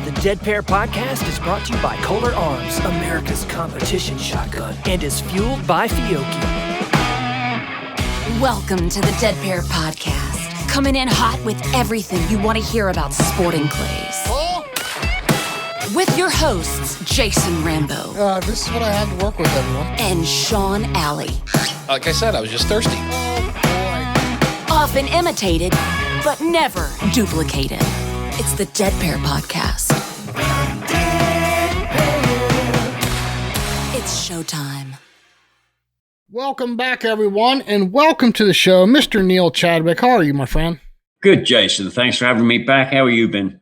The Dead Pair Podcast is brought to you by Kolar Arms, America's competition shotgun, and is fueled by Fiocchi. Welcome to the Dead Pair Podcast, coming in hot with everything you want to hear about sporting clays. With your hosts, Jason Rambo. This is what I have to work with, everyone. And Sean Alley. Like I said, I was just thirsty. Oh, boy. Often imitated, but never duplicated. It's the Dead Pair Podcast. It's showtime. Welcome back, everyone, and welcome to the show. Mr. Neil Chadwick, how are you, my friend? Good, Jason. Thanks for having me back. How have you been?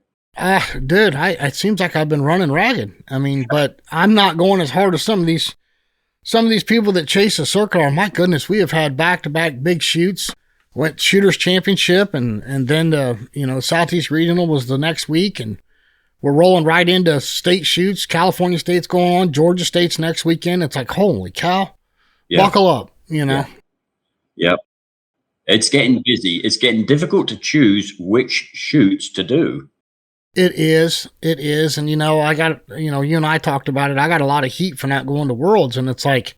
Dude, it seems like I've been running ragged. But I'm not going as hard as some of these people that chase a circuit are. My goodness, we have had back-to-back big shoots. Went Shooters Championship, and then the Southeast Regional was the next week, and we're rolling right into state shoots. California State's going on, Georgia State's next weekend. It's like, holy cow, Buckle up, Yep. It's getting busy. It's getting difficult to choose which shoots to do. It is, and I got you and I talked about it. I got a lot of heat for not going to Worlds, and it's like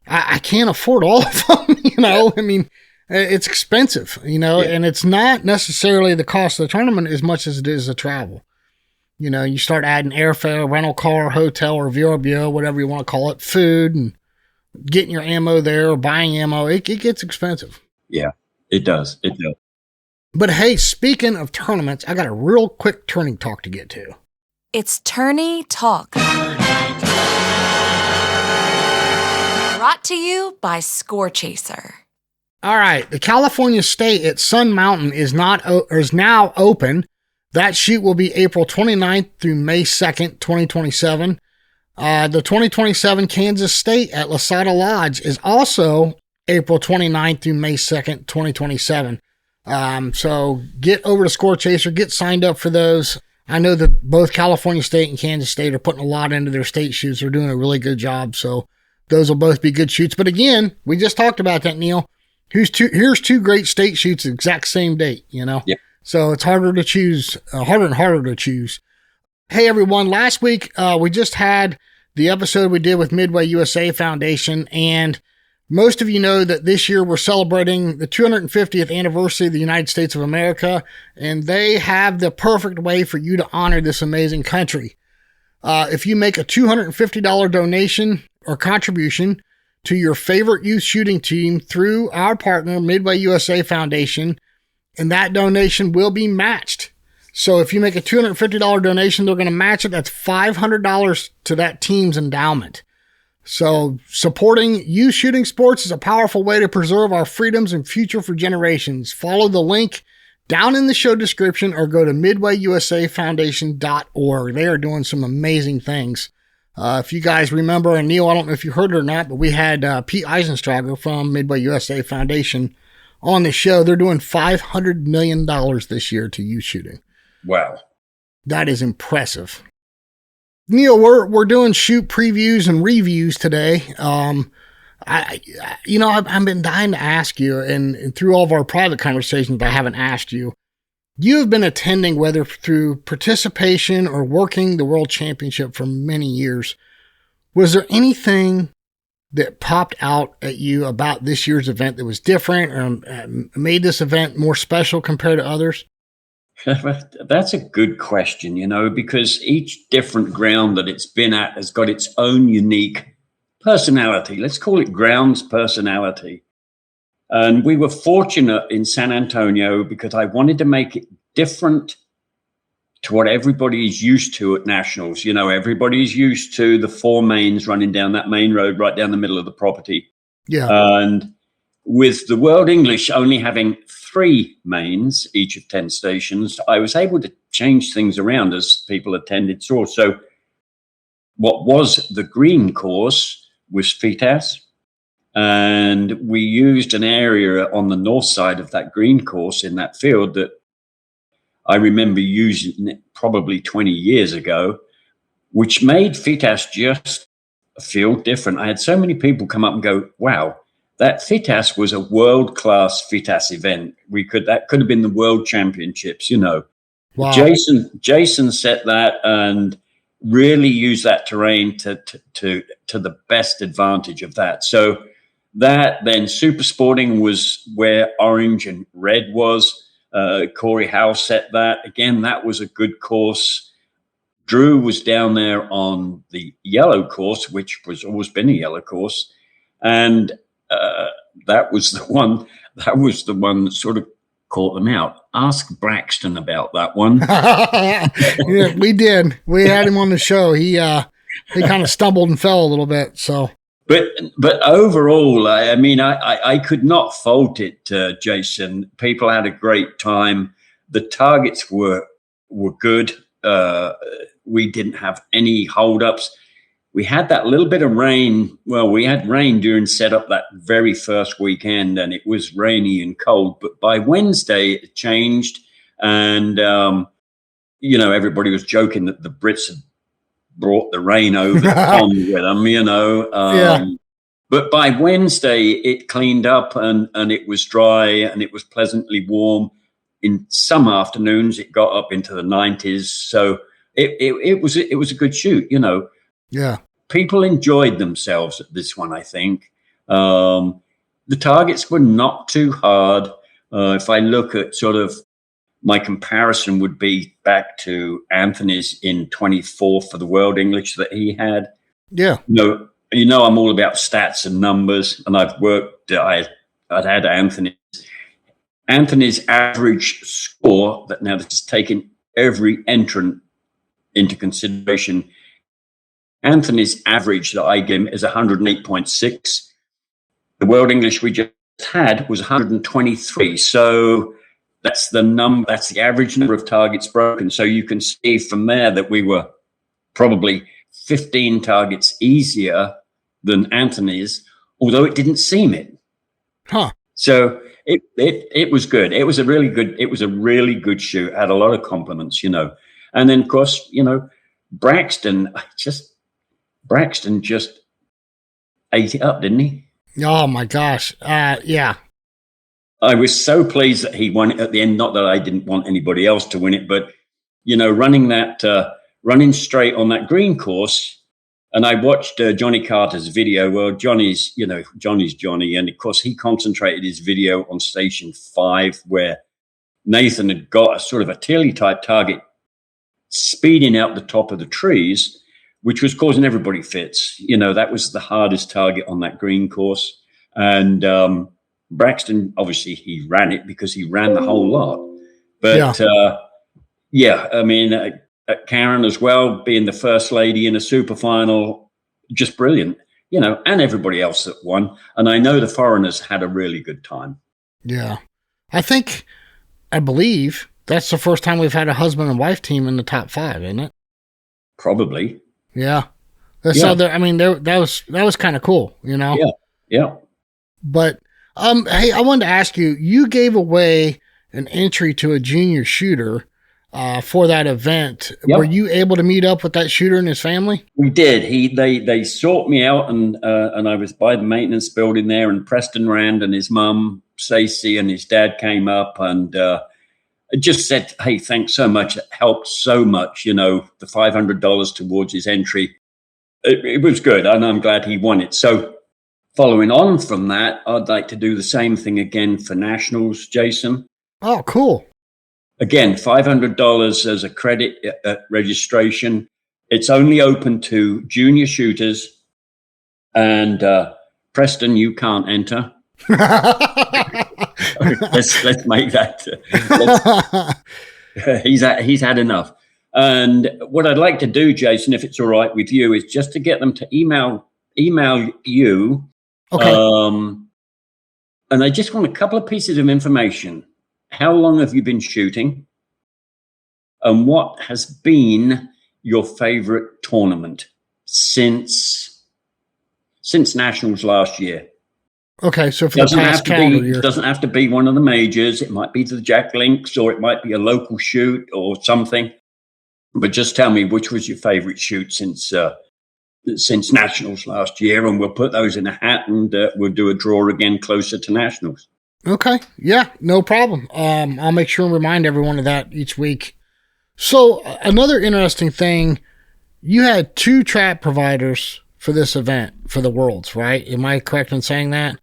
I can't afford all of them. It's expensive, and it's not necessarily the cost of the tournament as much as it is the travel. You start adding airfare, rental car, hotel, or VRBO, whatever you want to call it, food, and getting your ammo there or buying ammo. It gets expensive. Yeah, it does. But hey, speaking of tournaments, I got a real quick tourney talk to get to. It's Tourney Talk. Brought to you by Score Chaser. All right, the California State at Sun Mountain is now open. That shoot will be April 29th through May 2nd, 2027. The 2027 Kansas State at Lasada Lodge is also April 29th through May 2nd, 2027. So get over to Score Chaser, get signed up for those. I know that both California State and Kansas State are putting a lot into their state shoots. They're doing a really good job. So those will both be good shoots. But again, we just talked about that, Neil. Here's two great state shoots the exact same date, Yep. So it's harder and harder to choose. Hey, everyone. Last week, we just had the episode we did with Midway USA Foundation, and most of you know that this year we're celebrating the 250th anniversary of the United States of America, and they have the perfect way for you to honor this amazing country. If you make a $250 donation or contribution to your favorite youth shooting team through our partner, Midway USA Foundation, and that donation will be matched. So if you make a $250 donation, they're going to match it. That's $500 to that team's endowment. So supporting youth shooting sports is a powerful way to preserve our freedoms and future for generations. Follow the link down in the show description or go to midwayusafoundation.org. They are doing some amazing things. If you guys remember, and Neil, I don't know if you heard it or not, but we had Pete Eisenstrager from Midway USA Foundation on the show. They're doing $500 million this year to youth shooting. Wow. That is impressive. Neil, we're doing shoot previews and reviews today. I've been dying to ask you, and through all of our private conversations, I haven't asked you. You have been attending, whether through participation or working the World Championship for many years. Was there anything that popped out at you about this year's event that was different or made this event more special compared to others? That's a good question, because each different ground that it's been at has got its own unique personality. Let's call it grounds personality. And we were fortunate in San Antonio because I wanted to make it different to what everybody is used to at nationals. Everybody's used to the four mains running down that main road right down the middle of the property. Yeah. And with the World English only having 3 mains, each of 10 stations, I was able to change things around as people attended tours. So what was the green course was FITAS. And we used an area on the north side of that green course in that field that I remember using it probably 20 years ago, which made FITAS just a field different. I had so many people come up and go, wow, that FITAS was a world-class FITAS event. That could have been the World Championships, Wow. Jason set that and really used that terrain to the best advantage of that. So that then super sporting was where orange and red was. Corey Howe set that. Again, that was a good course. Drew was down there on the yellow course, which was always been a yellow course. And that was the one that sort of caught them out. Ask Braxton about that one. Yeah, we did. We had him on the show. He kind of stumbled and fell a little bit. So, but overall, I mean, I could not fault it, Jason. People had a great time. The targets were good. We didn't have any holdups. We had that little bit of rain. Well, we had rain during setup that very first weekend, and it was rainy and cold. But by Wednesday, it changed. And, everybody was joking that the Brits had brought the rain over the pond with them, Yeah. But by Wednesday, it cleaned up and it was dry and it was pleasantly warm. In some afternoons, it got up into the 90s. So it was a good shoot, Yeah. People enjoyed themselves at this one, I think. The targets were not too hard. If I look at sort of my comparison would be back to Anthony's in 24 for the World English that he had. Yeah. I'm all about stats and numbers, and I'd had Anthony's average score that now this is taking every entrant into consideration. Anthony's average that I gave him is 108.6. The World English we just had was 123. So that's the average number of targets broken. So you can see from there that we were probably 15 targets easier than Anthony's, although it didn't seem it. Huh. So it was good. It was a really good shoot. Had a lot of compliments, And then of course, Braxton just ate it up, didn't he? Oh my gosh. Yeah. I was so pleased that he won it at the end. Not that I didn't want anybody else to win it, but running straight on that green course. And I watched Johnny Carter's video. Well, Johnny's Johnny, and of course he concentrated his video on station 5, where Nathan had got a sort of a Tilly type target speeding out the top of the trees, which was causing everybody fits. That was the hardest target on that green course. And Braxton, obviously, he ran it because he ran the whole lot. But, I mean, Karen as well, being the first lady in a super final, just brilliant, and everybody else that won. And I know the foreigners had a really good time. Yeah. I believe that's the first time we've had a husband and wife team in the top 5, isn't it? Probably. Yeah. So that was kind of cool, Yeah. But hey, I wanted to ask you. You gave away an entry to a junior shooter for that event. Yep. Were you able to meet up with that shooter and his family? We did. They sought me out, and I was by the maintenance building there. And Preston Rand and his mum Stacey and his dad came up and just said, "Hey, thanks so much. It helped so much. The $500 towards his entry. It was good, and I'm glad he won it." So, following on from that, I'd like to do the same thing again for nationals, Jason. Oh, cool. Again, $500 as a credit at registration. It's only open to junior shooters. And Preston, you can't enter. let's make that. He's had enough. And what I'd like to do, Jason, if it's all right with you, is just to get them to email you. Okay. And I just want a couple of pieces of information. How long have you been shooting? And what has been your favorite tournament since nationals last year? Okay, so for the past calendar year. It doesn't have to be one of the majors. It might be the Jack Links, or it might be a local shoot or something. But just tell me, which was your favorite shoot since nationals last year, and we'll put those in a hat, and we'll do a draw again closer to nationals. Okay. Yeah, no problem. I'll make sure and remind everyone of that each week. So another interesting thing, you had 2 trap providers for this event, for the Worlds, right? Am I correct in saying that?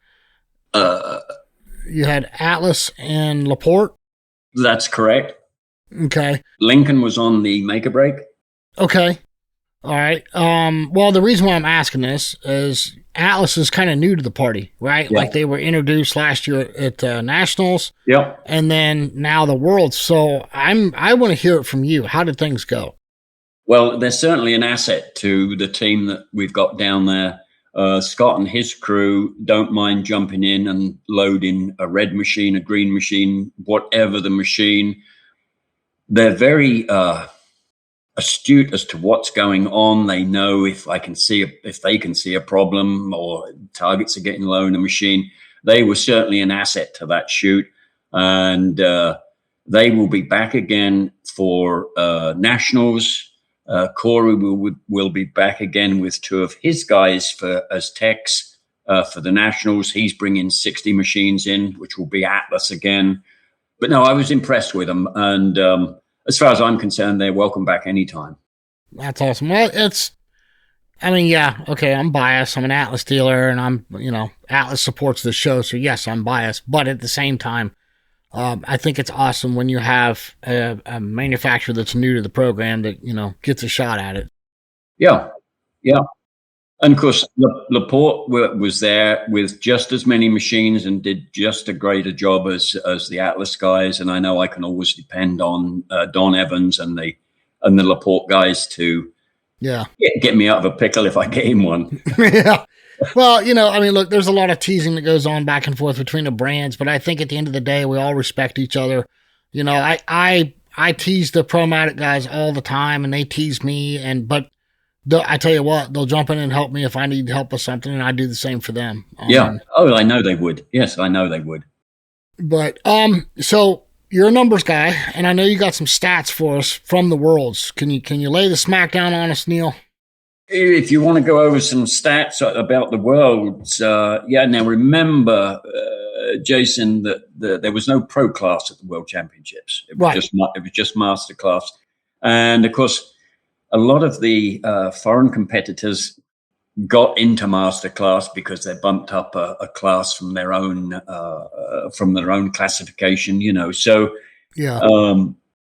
You had Atlas and Laporte? That's correct. Okay. Lincoln was on the make or break. Okay. All right. Well, the reason why I'm asking this is Atlas is kind of new to the party, right? Yeah. Like they were introduced last year at Nationals. Yep. And then now the Worlds. So I want to hear it from you. How did things go? Well, they're certainly an asset to the team that we've got down there. Scott and his crew don't mind jumping in and loading a red machine, a green machine, whatever the machine. They're very astute as to what's going on. They know if they can see a problem or targets are getting low in the machine. They were certainly an asset to that shoot, and they will be back again for Nationals. Corey will be back again with 2 of his guys as techs for the Nationals. He's bringing 60 machines in, which will be Atlas again. But no, I was impressed with them. And as far as I'm concerned, they're welcome back anytime. That's awesome. Well, I'm biased. I'm an Atlas dealer and Atlas supports the show. So yes, I'm biased. But at the same time, I think it's awesome when you have a manufacturer that's new to the program that, gets a shot at it. Yeah. Yeah. And of course, Laporte was there with just as many machines and did just a greater job as the Atlas guys. And I know I can always depend on Don Evans and the Laporte guys to get me out of a pickle if I get in one. Yeah. Well, look, there's a lot of teasing that goes on back and forth between the brands, but I think at the end of the day, we all respect each other. I tease the Promatic guys all the time and they tease me, but I tell you what, they'll jump in and help me if I need help with something, and I do the same for them. Yeah. Oh, I know they would. Yes, I know they would. But, so you're a numbers guy, and I know you got some stats for us from the Worlds. Can you lay the smackdown on us, Neil? If you want to go over some stats about the Worlds, now remember, Jason, that there was no pro class at the World Championships. It was just master class. And of course, a lot of the foreign competitors got into master class because they bumped up a class from their own classification, So,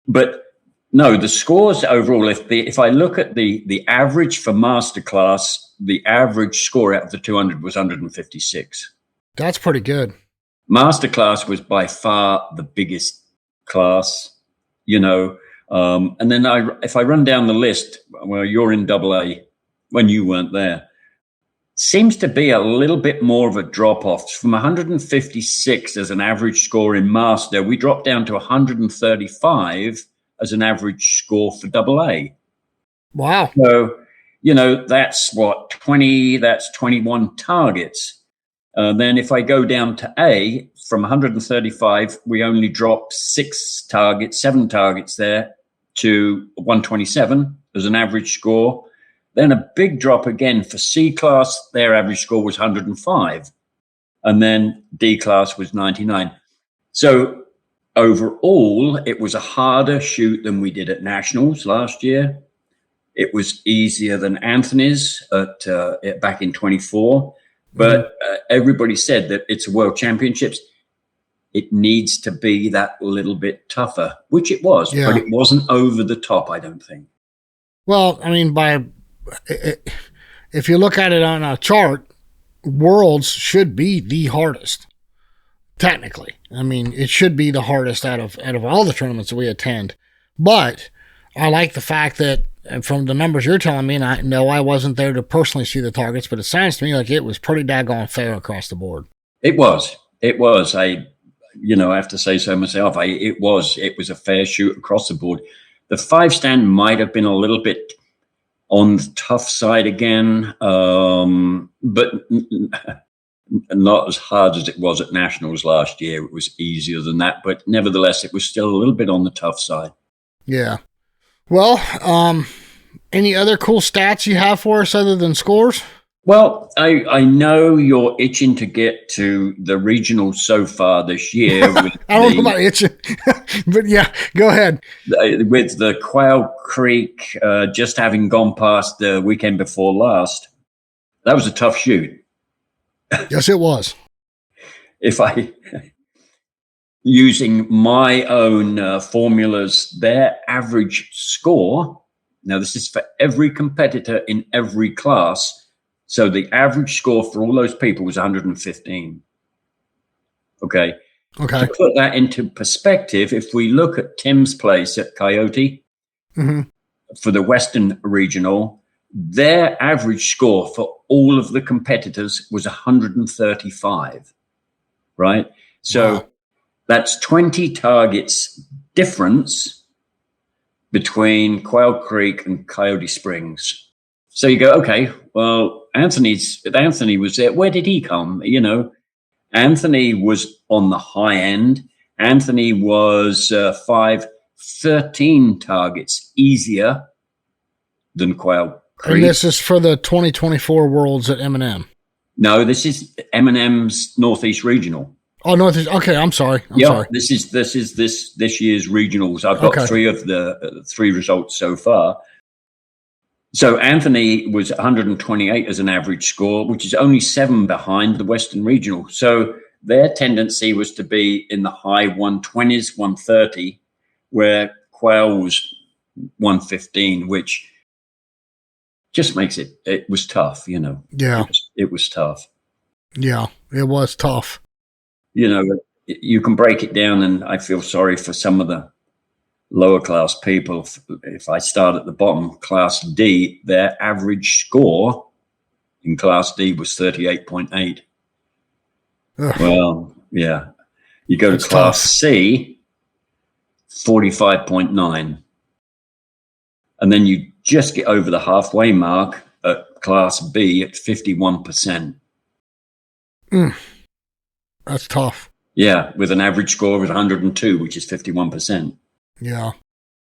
but no, the scores overall. If I look at the average for master class, the average score out of the 200 was 156. That's pretty good. Master class was by far the biggest class, And then if I run down the list, well, you're in AA when you weren't there. Seems to be a little bit more of a drop off from 156 as an average score in master. We dropped down to 135 as an average score for AA. Wow. So, that's 20, that's 21 targets. Then if I go down to A, from 135, we only dropped 7 targets there to 127 as an average score. Then a big drop again for C class. Their average score was 105. And then D class was 99. So overall, it was a harder shoot than we did at Nationals last year. It was easier than Anthony's back in 24. But everybody said that it's a World Championships. It needs to be that little bit tougher, which it was. Yeah. But it wasn't over the top, I don't think. Well, if you look at it on a chart, Worlds should be the hardest. Technically, it should be the hardest out of all the tournaments that we attend. But I like the fact that from the numbers you're telling me, and I know I wasn't there to personally see the targets, but it sounds to me like it was pretty daggone fair across the board. It was. I have to say so myself. It was a fair shoot across the board. The 5-stand might have been a little bit on the tough side again, but not as hard as it was at Nationals last year. It was easier than that, but nevertheless, it was still a little bit on the tough side. Yeah. Well, any other cool stats you have for us other than scores? Well, I know you're itching to get to the regional so far this year. With I don't know about itching, but yeah, go ahead. With the Quail Creek just having gone past the weekend before last. That was a tough shoot. Yes, it was. If I, using my own formulas, their average score, now this is for every competitor in every class, so the average score for all those people was 115. Okay. To put that into perspective, if we look at Tim's place at Coyote for the Western Regional, their average score for all of the competitors was 135, right? So that's 20 targets difference between Quail Creek and Coyote Springs. So you go, okay, well, Anthony was there. Where did he come? You know, Anthony was on the high end. Anthony was 13 targets easier than Quail Creek. And this is for the 2024 Worlds at M&M. No, this is M&M's Northeast Regional. Oh, Northeast. Okay, I'm sorry. I'm sorry. This is this year's regionals. I've got three of the three results so far. So Anthony was 128 as an average score, which is only 7 behind the Western Regional. So their tendency was to be in the high 120s, 130, where Quail was 115, which just makes it was tough, you know. Yeah. It was tough. Yeah, it was tough. You know, you can break it down, and I feel sorry for some of the lower class people. If I start at the bottom, class D, their average score in class D was 38.8. Well, yeah. You go to class C, 45.9. And then you just get over the halfway mark at class B at 51%. That's tough. Yeah, with an average score of 102, which is 51%. Yeah.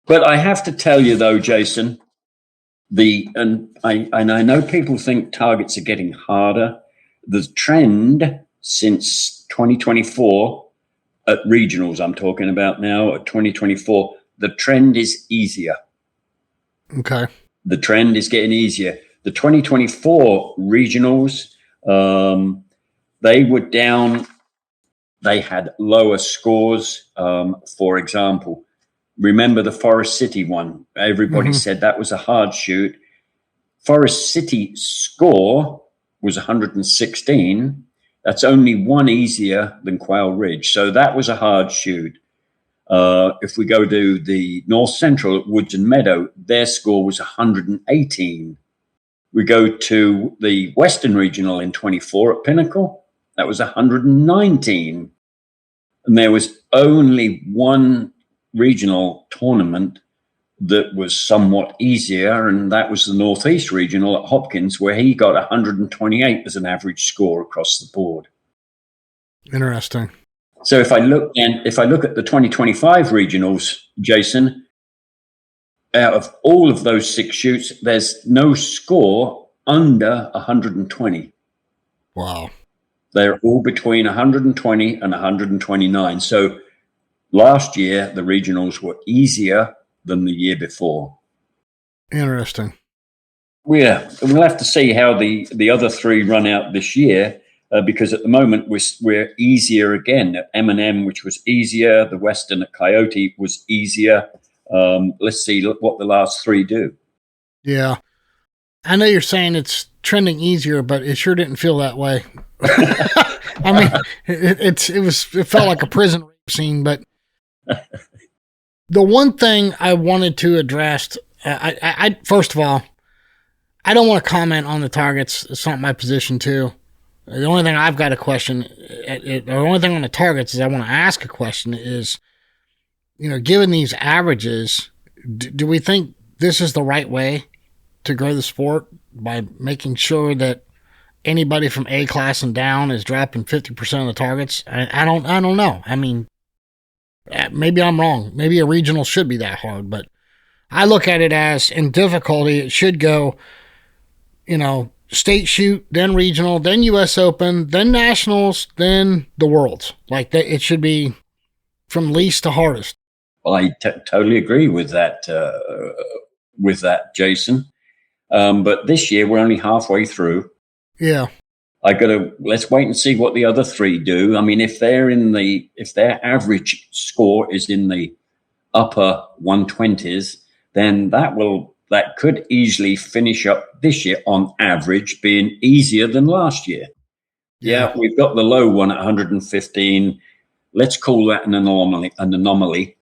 But I have to tell you, though, Jason, and I know people think targets are getting harder. The trend since 2024 at regionals, I'm talking about now, at 2024, the trend is easier. Okay. The trend is getting easier. The 2024 regionals, they were down. They had lower scores. For example, remember the Forest City one? Everybody said that was a hard shoot. Forest City score was 116. That's only one easier than Quail Ridge. So that was a hard shoot. If we go to the North Central at Woods and Meadow, their score was 118. We go to the Western Regional in 24 at Pinnacle. That was 119. And there was only one regional tournament that was somewhat easier, and that was the Northeast Regional at Hopkins, where he got 128 as an average score across the board. Interesting. So if I look at the 2025 regionals, Jason, out of all of those 6 shoots, there's no score under 120. Wow. They're all between 120 and 129. So last year, the regionals were easier than the year before. Interesting. Yeah, we'll have to see how the other 3 run out this year, because at the moment we're easier again. At M&M, which was easier, the Western at Coyote was easier. Let's see what the last 3 do. Yeah. I know you're saying it's trending easier, but it sure didn't feel that way. I mean, it felt like a prison rape scene, but the one thing I wanted to address, I first of all, I don't want to comment on the targets. It's not my position to. The only thing I've got a question, the only thing on the targets is I want to ask a question is, given these averages, do we think this is the right way to grow the sport by making sure that anybody from A class and down is dropping 50% of the targets? I don't know. I mean, maybe I'm wrong. Maybe a regional should be that hard, but I look at it as in difficulty, it should go, state shoot, then regional, then U.S. Open, then nationals, then the Worlds. Like that, it should be from least to hardest. I totally agree with that, Jason. But this year we're only halfway through. Yeah. Let's wait and see what the other three do. I mean, if their average score is in the upper 120s, then that could easily finish up this year on average being easier than last year. Yeah, we've got the low one at 115. Let's call that an anomaly.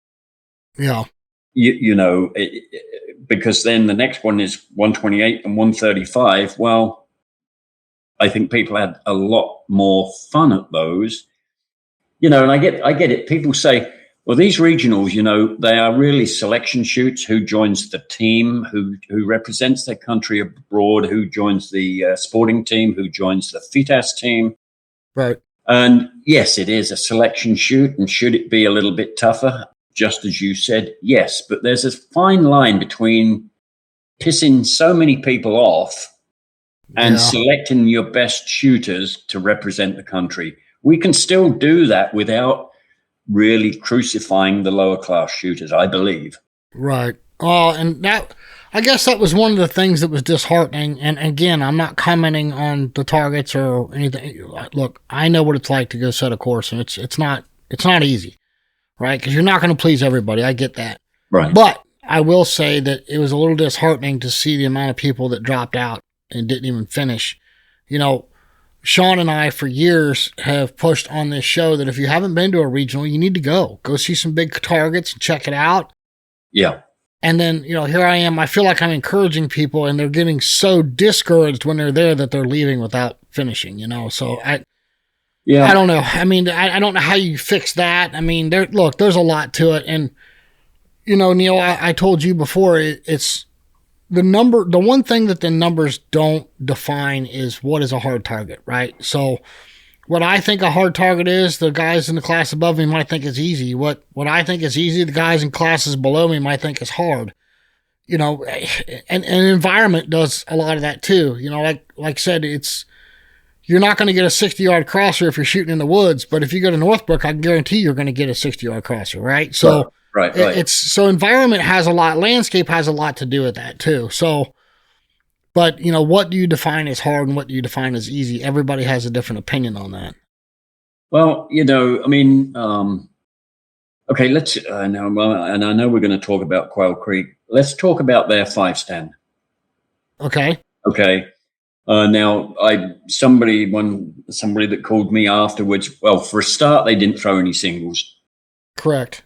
Yeah. Because then the next one is 128 and 135. Well, I think people had a lot more fun at those. And I get it. People say, well, these regionals, they are really selection shoots. Who joins the team, who represents their country abroad, who joins the sporting team, who joins the FITAS team. Right. And yes, it is a selection shoot. And should it be a little bit tougher? Just as you said, yes. But there's a fine line between pissing so many people off and selecting your best shooters to represent the country. We can still do that without really crucifying the lower class shooters, I believe. Right. And I guess that was one of the things that was disheartening. And again, I'm not commenting on the targets or anything. Look, I know what it's like to go set a course, and it's not easy, right? Because you're not going to please everybody. I get that. Right. But I will say that it was a little disheartening to see the amount of people that dropped out and didn't even finish. Sean and I, for years, have pushed on this show that if you haven't been to a regional, you need to go see some big targets and check it out. Yeah. And then, here I am. I feel like I'm encouraging people, and they're getting so discouraged when they're there that they're leaving without finishing, So I don't know. I mean, I don't know how you fix that. I mean, there's a lot to it. And, Neil, I told you before, it's the number. The one thing that the numbers don't define is what is a hard target, right? So what I think a hard target is, the guys in the class above me might think is easy. What I think is easy, the guys in classes below me might think is hard. And environment does a lot of that too. Like I said, you're not going to get a 60-yard crosser if you're shooting in the woods, but if you go to Northbrook, I can guarantee you're going to get a 60-yard crosser, right? So right. So environment has a lot, landscape has a lot to do with that too. So, but what do you define as hard and what do you define as easy? Everybody has a different opinion on that. Well, I mean, okay, let's, and I know we're going to talk about Quail Creek. Let's talk about their 5-stand. Okay. Now, somebody that called me afterwards, well, for a start, they didn't throw any singles. Correct.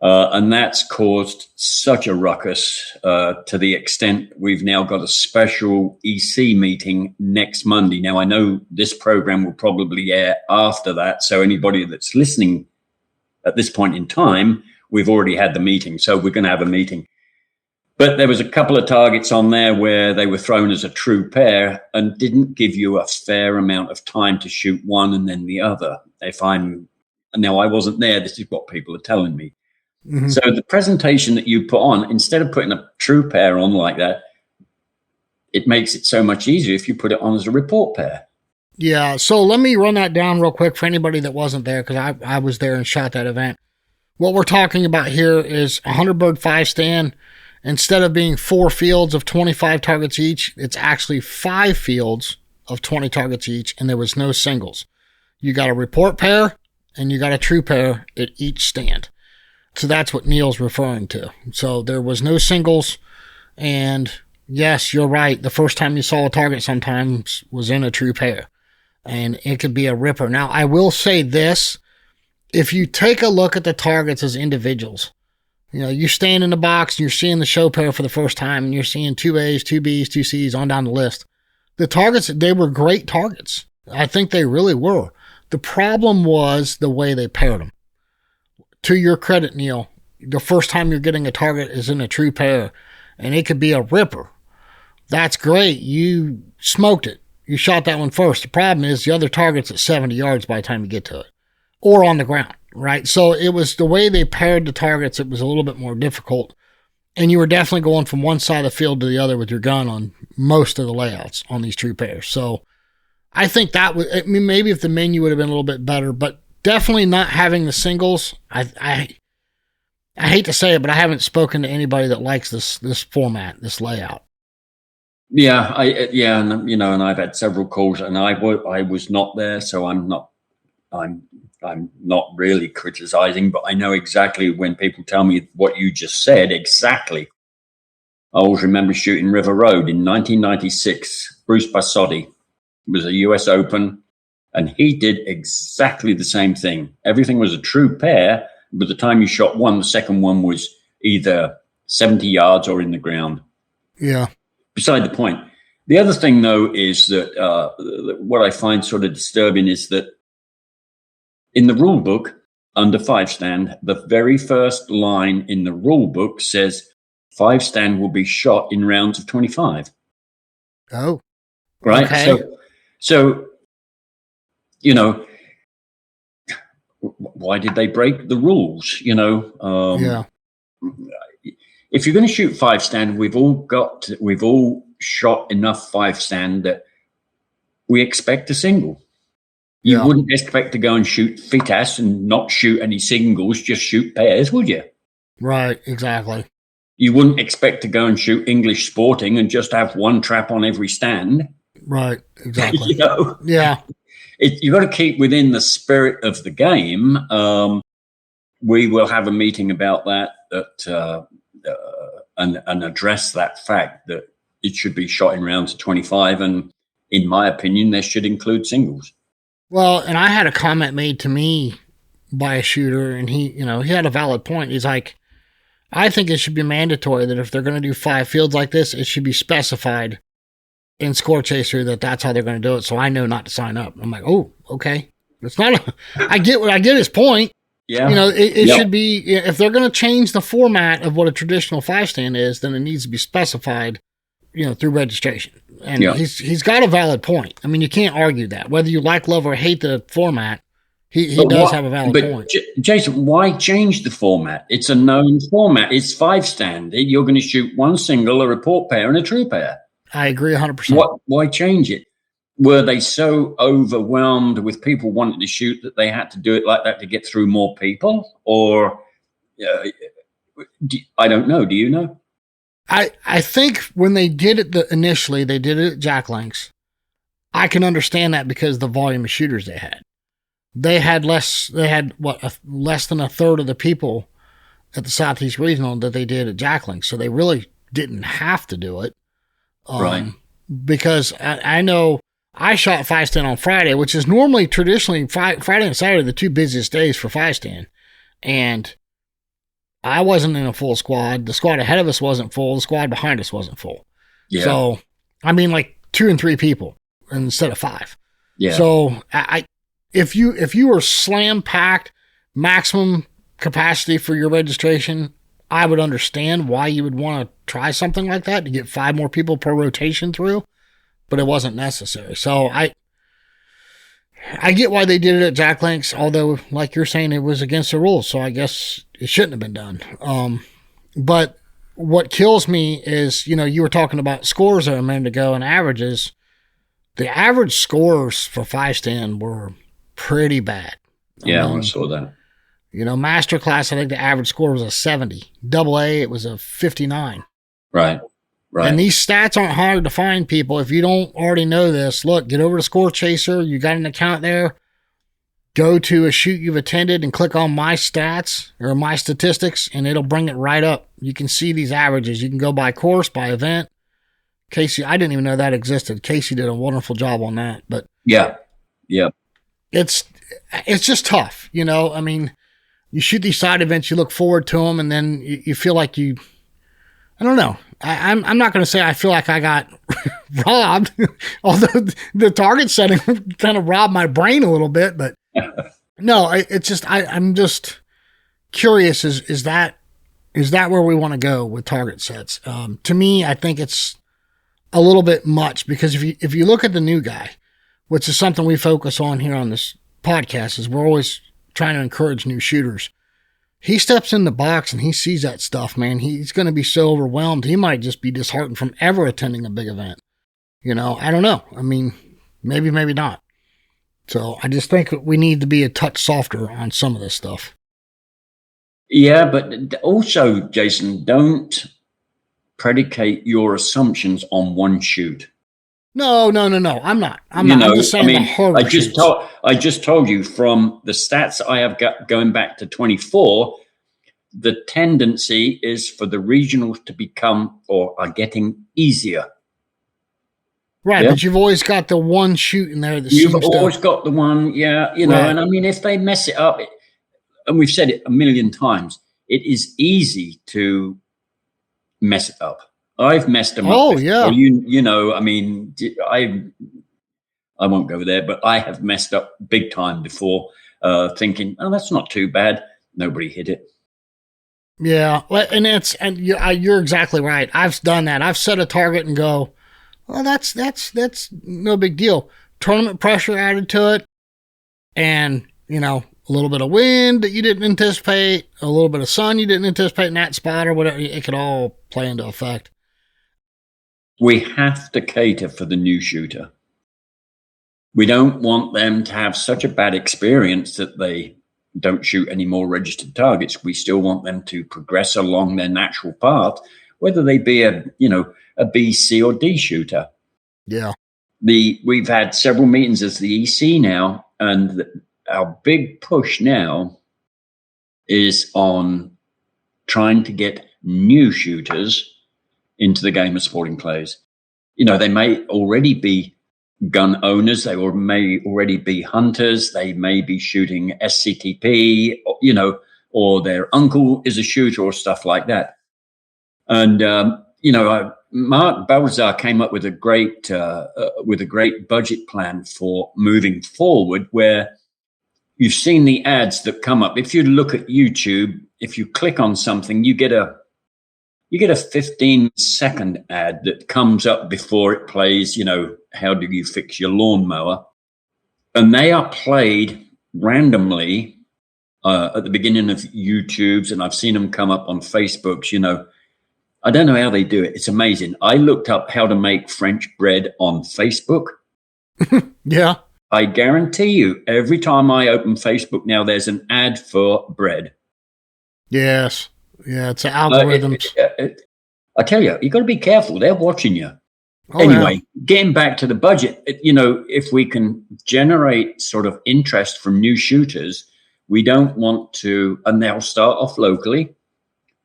And that's caused such a ruckus to the extent we've now got a special EC meeting next Monday. Now, I know this program will probably air after that, so anybody that's listening at this point in time, we've already had the meeting, so we're going to have a meeting. But there was a couple of targets on there where they were thrown as a true pair and didn't give you a fair amount of time to shoot one and then the other. Now I wasn't there, this is what people are telling me. Mm-hmm. So the presentation that you put on, instead of putting a true pair on like that, it makes it so much easier if you put it on as a report pair. Yeah, so let me run that down real quick for anybody that wasn't there, because I was there and shot that event. What we're talking about here is a 100-bird 5-stand. Instead of being 4 fields of 25 targets each, it's actually 5 fields of 20 targets each, and there was no singles. You got a report pair, and you got a true pair at each stand. So that's what Neil's referring to. So there was no singles, and yes, you're right. The first time you saw a target sometimes was in a true pair, and it could be a ripper. Now, I will say this. If you take a look at the targets as individuals, you stand in the box and you're seeing the show pair for the first time, and you're seeing 2 A's, 2 B's, 2 C's on down the list. The targets, they were great targets. I think they really were. The problem was the way they paired them. To your credit, Neil, the first time you're getting a target is in a true pair, and it could be a ripper. That's great. You smoked it. You shot that one first. The problem is the other target's at 70 yards by the time you get to it, or on the ground. Right. So it was the way they paired the targets. It was a little bit more difficult. And you were definitely going from one side of the field to the other with your gun on most of the layouts on these true pairs. So I think that would, I mean, maybe if the menu would have been a little bit better, but definitely not having the singles. I hate to say it, but I haven't spoken to anybody that likes this format, this layout. Yeah, and I've had several calls, and I was not there, so I'm not really criticizing, but I know exactly when people tell me what you just said, exactly. I always remember shooting River Road in 1996. Bruce Bassotti was a US Open, and he did exactly the same thing. Everything was a true pair. By the time you shot one, the second one was either 70 yards or in the ground. Yeah. Beside the point. The other thing, though, is that what I find sort of disturbing is that in the rule book, under 5-stand, the very first line in the rule book says 5-stand will be shot in rounds of 25. Oh. Right? Okay. So, why did they break the rules? Yeah. If you're going to shoot 5-stand, we've all shot enough 5-stand that we expect a single. You wouldn't expect to go and shoot FITAS and not shoot any singles, just shoot pairs, would you? Right, exactly. You wouldn't expect to go and shoot English sporting and just have one trap on every stand. Right, exactly. Yeah. You've got to keep within the spirit of the game. We will have a meeting about that and address that fact that it should be shot in rounds of 25. And in my opinion, they should include singles. Well, and I had a comment made to me by a shooter, and he had a valid point. He's like, I think it should be mandatory that if they're going to do 5 fields like this, it should be specified in Score Chaser that that's how they're going to do it. So I know not to sign up. I'm like, oh, okay. It's not, I get his point. Yeah. It should be, if they're going to change the format of what a traditional 5-stand is, then it needs to be specified, through registration. And he's got a valid point. I mean, you can't argue that. Whether you like, love, or hate the format, he does have a valid point. Jason, why change the format? It's a known format. It's 5-stand. You're going to shoot one single, a report pair, and a true pair. I agree 100%. Why change it? Were they so overwhelmed with people wanting to shoot that they had to do it like that to get through more people? Or I don't know. Do you know? I think when they did it initially, they did it at Jack Links. I can understand that because the volume of shooters they had. They had less than a third of the people at the Southeast Regional that they did at Jack Links. So they really didn't have to do it. Right. Because I know I shot 5-stand on Friday, which is normally traditionally Friday and Saturday, the two busiest days for 5-stand. And I wasn't in a full squad. The squad ahead of us wasn't full. The squad behind us wasn't full. Yeah. So, I mean, like 2 and 3 people instead of 5. Yeah. So if you were slam packed, maximum capacity for your registration, I would understand why you would want to try something like that to get 5 more people per rotation through, but it wasn't necessary. So I get why they did it at Jack Links, although, like you're saying, it was against the rules, so I guess it shouldn't have been done. But what kills me is, you were talking about scores there a minute ago and averages. The average scores for 5-stand were pretty bad. Yeah, I saw that. Master class, I think the average score was a 70. Double A, it was a 59. Right. And these stats aren't hard to find, people. If you don't already know this, look, get over to Score Chaser. You got an account there. Go to a shoot you've attended and click on My Stats or My Statistics, and it'll bring it right up. You can see these averages. You can go by course, by event. Casey, I didn't even know that existed. Casey did a wonderful job on that. But yeah. It's just tough, I mean, you shoot these side events, you look forward to them, and then you feel like I don't know. I'm not going to say I feel like I got robbed, although the target setting kind of robbed my brain a little bit. But no, it's just I'm just curious. Is that where we want to go with target sets? To me, I think it's a little bit much because if you look at the new guy, which is something we focus on here on this podcast, is we're always trying to encourage new shooters. He steps in the box and he sees that stuff, man. He's going to be so overwhelmed. He might just be disheartened from ever attending a big event. I don't know. I mean, maybe not. So I just think we need to be a touch softer on some of this stuff. Yeah, but also, Jason, don't predicate your assumptions on one shoot. No. I'm not. I'm just saying the harder shoots. I just told you from the stats I have got going back to 24, the tendency is for the regionals to become or are getting easier. Right, yeah? But you've always got the one shoot in there that you've seems always got the one, right. And I mean, if they mess it up, and we've said it a million times, it is easy to mess it up. I've messed them up. Oh, yeah. Well, I mean, I won't go there, but I have messed up big time before, thinking, oh, that's not too bad. Nobody hit it. Yeah, and you're exactly right. I've done that. I've set a target and go, well, that's no big deal. Tournament pressure added to it, and a little bit of wind that you didn't anticipate, a little bit of sun you didn't anticipate in that spot, or whatever. It could all play into effect. We have to cater for the new shooter. We don't want them to have such a bad experience that they don't shoot any more registered targets. We still want them to progress along their natural path, whether they be a B, C, or D shooter. Yeah. We've had several meetings as the EC now, and our big push now is on trying to get new shooters into the game of sporting clays. They may already be gun owners, they may already be hunters, they may be shooting SCTP, or their uncle is a shooter or stuff like that. And Mark Balzar came up with a great budget plan for moving forward, where you've seen the ads that come up. If you look at YouTube, if you click on something, you get a 15-second ad that comes up before it plays, how do you fix your lawnmower? And they are played randomly at the beginning of YouTube's, and I've seen them come up on Facebook's, I don't know how they do it. It's amazing. I looked up how to make French bread on Facebook. Yeah. I guarantee you, every time I open Facebook now, there's an ad for bread. Yes. Yeah, it's algorithms. I tell you, you got to be careful. They're watching you. Oh, anyway, yeah. Getting back to the budget, if we can generate sort of interest from new shooters, we don't want to, and they'll start off locally,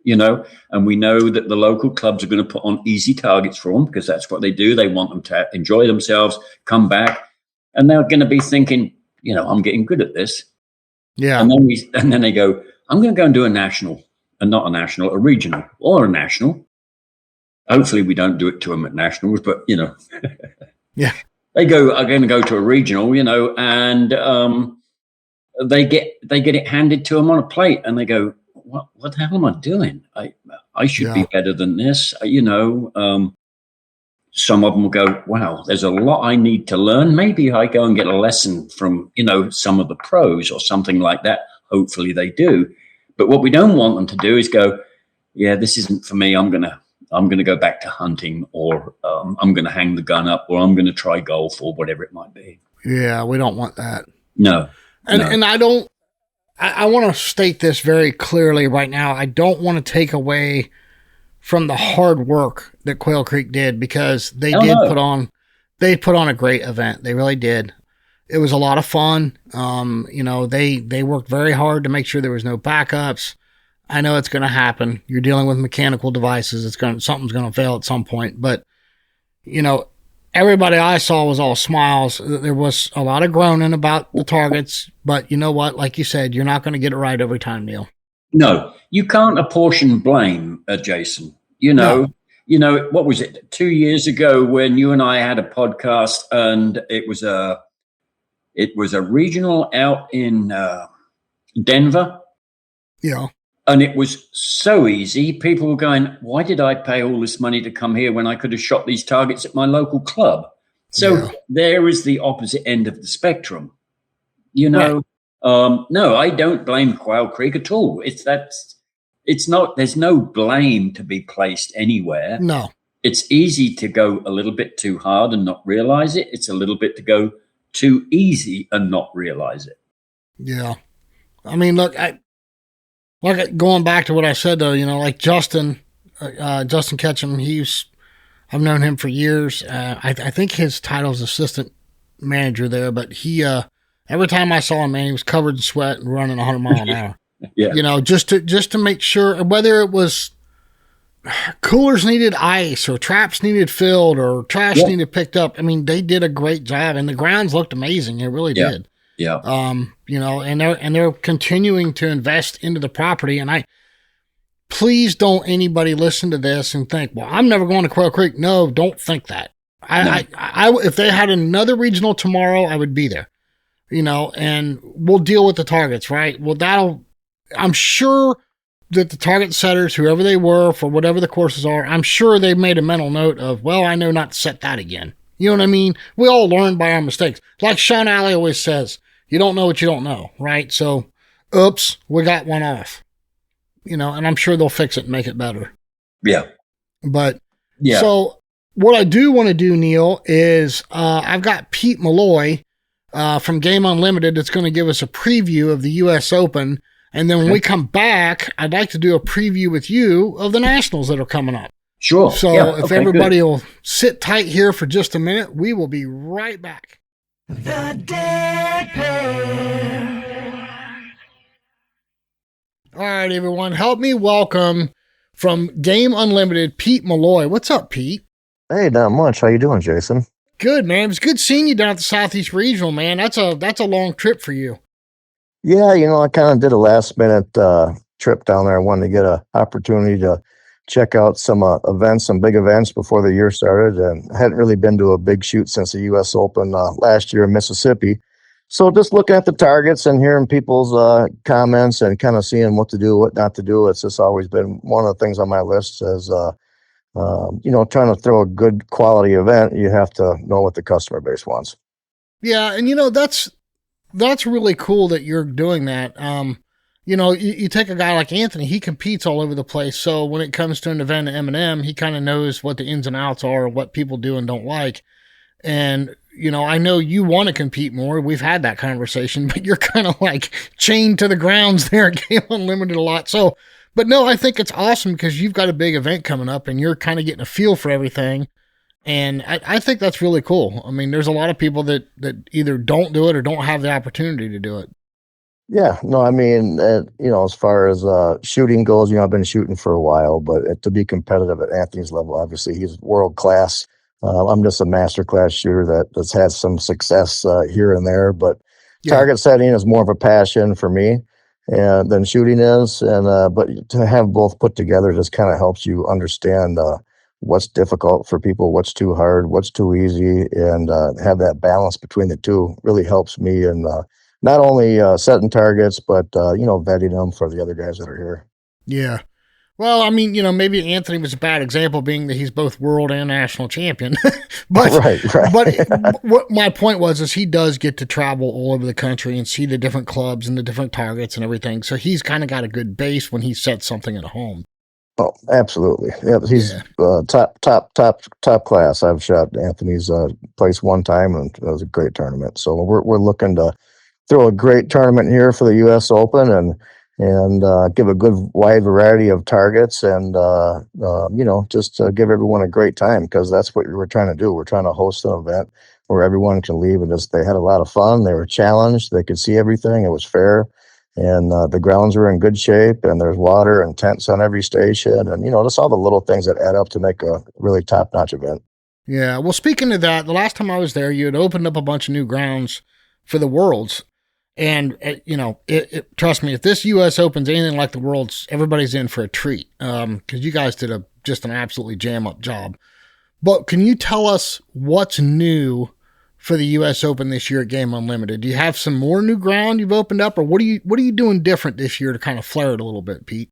and we know that the local clubs are going to put on easy targets for them because that's what they do. They want them to enjoy themselves, come back, and they're going to be thinking, I'm getting good at this. Yeah. And then they go, I'm going to go and do a national, and not a national, a regional or a national. Hopefully we don't do it to them at nationals, but yeah, are going to go to a regional, and they get it handed to them on a plate, and they go, what the hell am I doing? I should be better than this. Some of them will go, wow, there's a lot I need to learn. Maybe I go and get a lesson from, some of the pros or something like that. Hopefully they do. But what we don't want them to do is go, yeah, this isn't for me. I'm going to go back to hunting, or I'm going to hang the gun up, or I'm going to try golf, or whatever it might be. Yeah, we don't want that. No. And I want to state this very clearly right now. I don't want to take away from the hard work that Quail Creek did, because they put on a great event. They really did. It was a lot of fun. They worked very hard to make sure there was no backups. I know it's going to happen. You're dealing with mechanical devices. Something's going to fail at some point, but everybody I saw was all smiles. There was a lot of groaning about the targets, but you know what? Like you said, you're not going to get it right every time, Neil. No, you can't apportion blame, Jason. No. What was it? 2 years ago when you and I had a podcast, and it was a regional out in Denver. Yeah. And it was so easy. People were going, why did I pay all this money to come here when I could have shot these targets at my local club? So there is the opposite end of the spectrum. No, I don't blame Quail Creek at all. There's no blame to be placed anywhere. No. It's easy to go a little bit too hard and not realize it. It's a little bit to go too easy and not realize it. Yeah. I mean, look, going back to what I said though, like Justin Ketchum, I've known him for years. I think his title is assistant manager there, but he, every time I saw him, man, he was covered in sweat and running 100 miles an hour. Yeah. Just to make sure, whether it was coolers needed ice or traps needed filled or trash needed picked up. I mean, they did a great job and the grounds looked amazing. It really did. Yeah. And they're continuing to invest into the property. And please don't anybody listen to this and think, well, I'm never going to Quail Creek. No, don't think that. If they had another regional tomorrow, I would be there, and we'll deal with the targets, right? Well, I'm sure that the target setters, whoever they were for whatever the courses are, I'm sure they made a mental note of, well, I know not to set that again. You know what I mean? We all learn by our mistakes. Like Sean Alley always says, you don't know what you don't know, right? So, oops, we got one off, and I'm sure they'll fix it and make it better. Yeah. But, so what I do want to do, Neil, is I've got Pete Melloy from Game Unlimited that's going to give us a preview of the U.S. Open. And then when we come back, I'd like to do a preview with you of the Nationals that are coming up. Sure. So if everybody will sit tight here for just a minute, we will be right back. The Dead Pair. All right, everyone. Help me welcome from Game Unlimited, Pete Melloy. What's up, Pete? Hey, not much. How you doing, Jason? Good, man. It's good seeing you down at the Southeast Regional, man. That's a long trip for you. Yeah, I kind of did a last minute trip down there. I wanted to get an opportunity to check out some events, some big events before the year started, and I hadn't really been to a big shoot since the U.S. Open last year in Mississippi. So just looking at the targets and hearing people's comments and kind of seeing what to do, what not to do. It's just always been one of the things on my list as, trying to throw a good quality event, you have to know what the customer base wants. Yeah, and that's really cool that you're doing that. You take a guy like Anthony, he competes all over the place. So when it comes to an event at M&M, he kind of knows what the ins and outs are, what people do and don't like. And, I know you want to compete more. We've had that conversation, but you're kind of like chained to the grounds there at Game Unlimited a lot. So, but no, I think it's awesome because you've got a big event coming up and you're kind of getting a feel for everything. And I think that's really cool. I mean, there's a lot of people that either don't do it or don't have the opportunity to do it. Yeah, no, I mean, as far as shooting goes, I've been shooting for a while, but to be competitive at Anthony's level, obviously he's world class. I'm just a master class shooter that's had some success here and there, but target setting is more of a passion for me than shooting is. And but to have both put together just kind of helps you understand what's difficult for people, what's too hard, what's too easy, and have that balance between the two really helps me in not only setting targets, but, vetting them for the other guys that are here. Yeah. Well, I mean, maybe Anthony was a bad example being that he's both world and national champion. But, right. But what my point is he does get to travel all over the country and see the different clubs and the different targets and everything. So he's kind of got a good base when he sets something at home. Oh, absolutely. Yeah, he's top class. I've shot Anthony's place one time, and it was a great tournament. So we're looking to throw a great tournament here for the U.S. Open and give a good wide variety of targets and just give everyone a great time because that's what we're trying to do. We're trying to host an event where everyone can leave and they had a lot of fun. They were challenged. They could see everything. It was fair. And the grounds are in good shape, and there's water and tents on every station, and just all the little things that add up to make a really top-notch event. Yeah. Well, speaking of that, the last time I was there, you had opened up a bunch of new grounds for the Worlds, and trust me, if this U.S. Open's anything like the Worlds, everybody's in for a treat because you guys did just an absolutely jam-up job. But can you tell us what's new for the U.S. Open this year at Game Unlimited? Do you have some more new ground you've opened up, or what are you doing different this year to kind of flare it a little bit, Pete?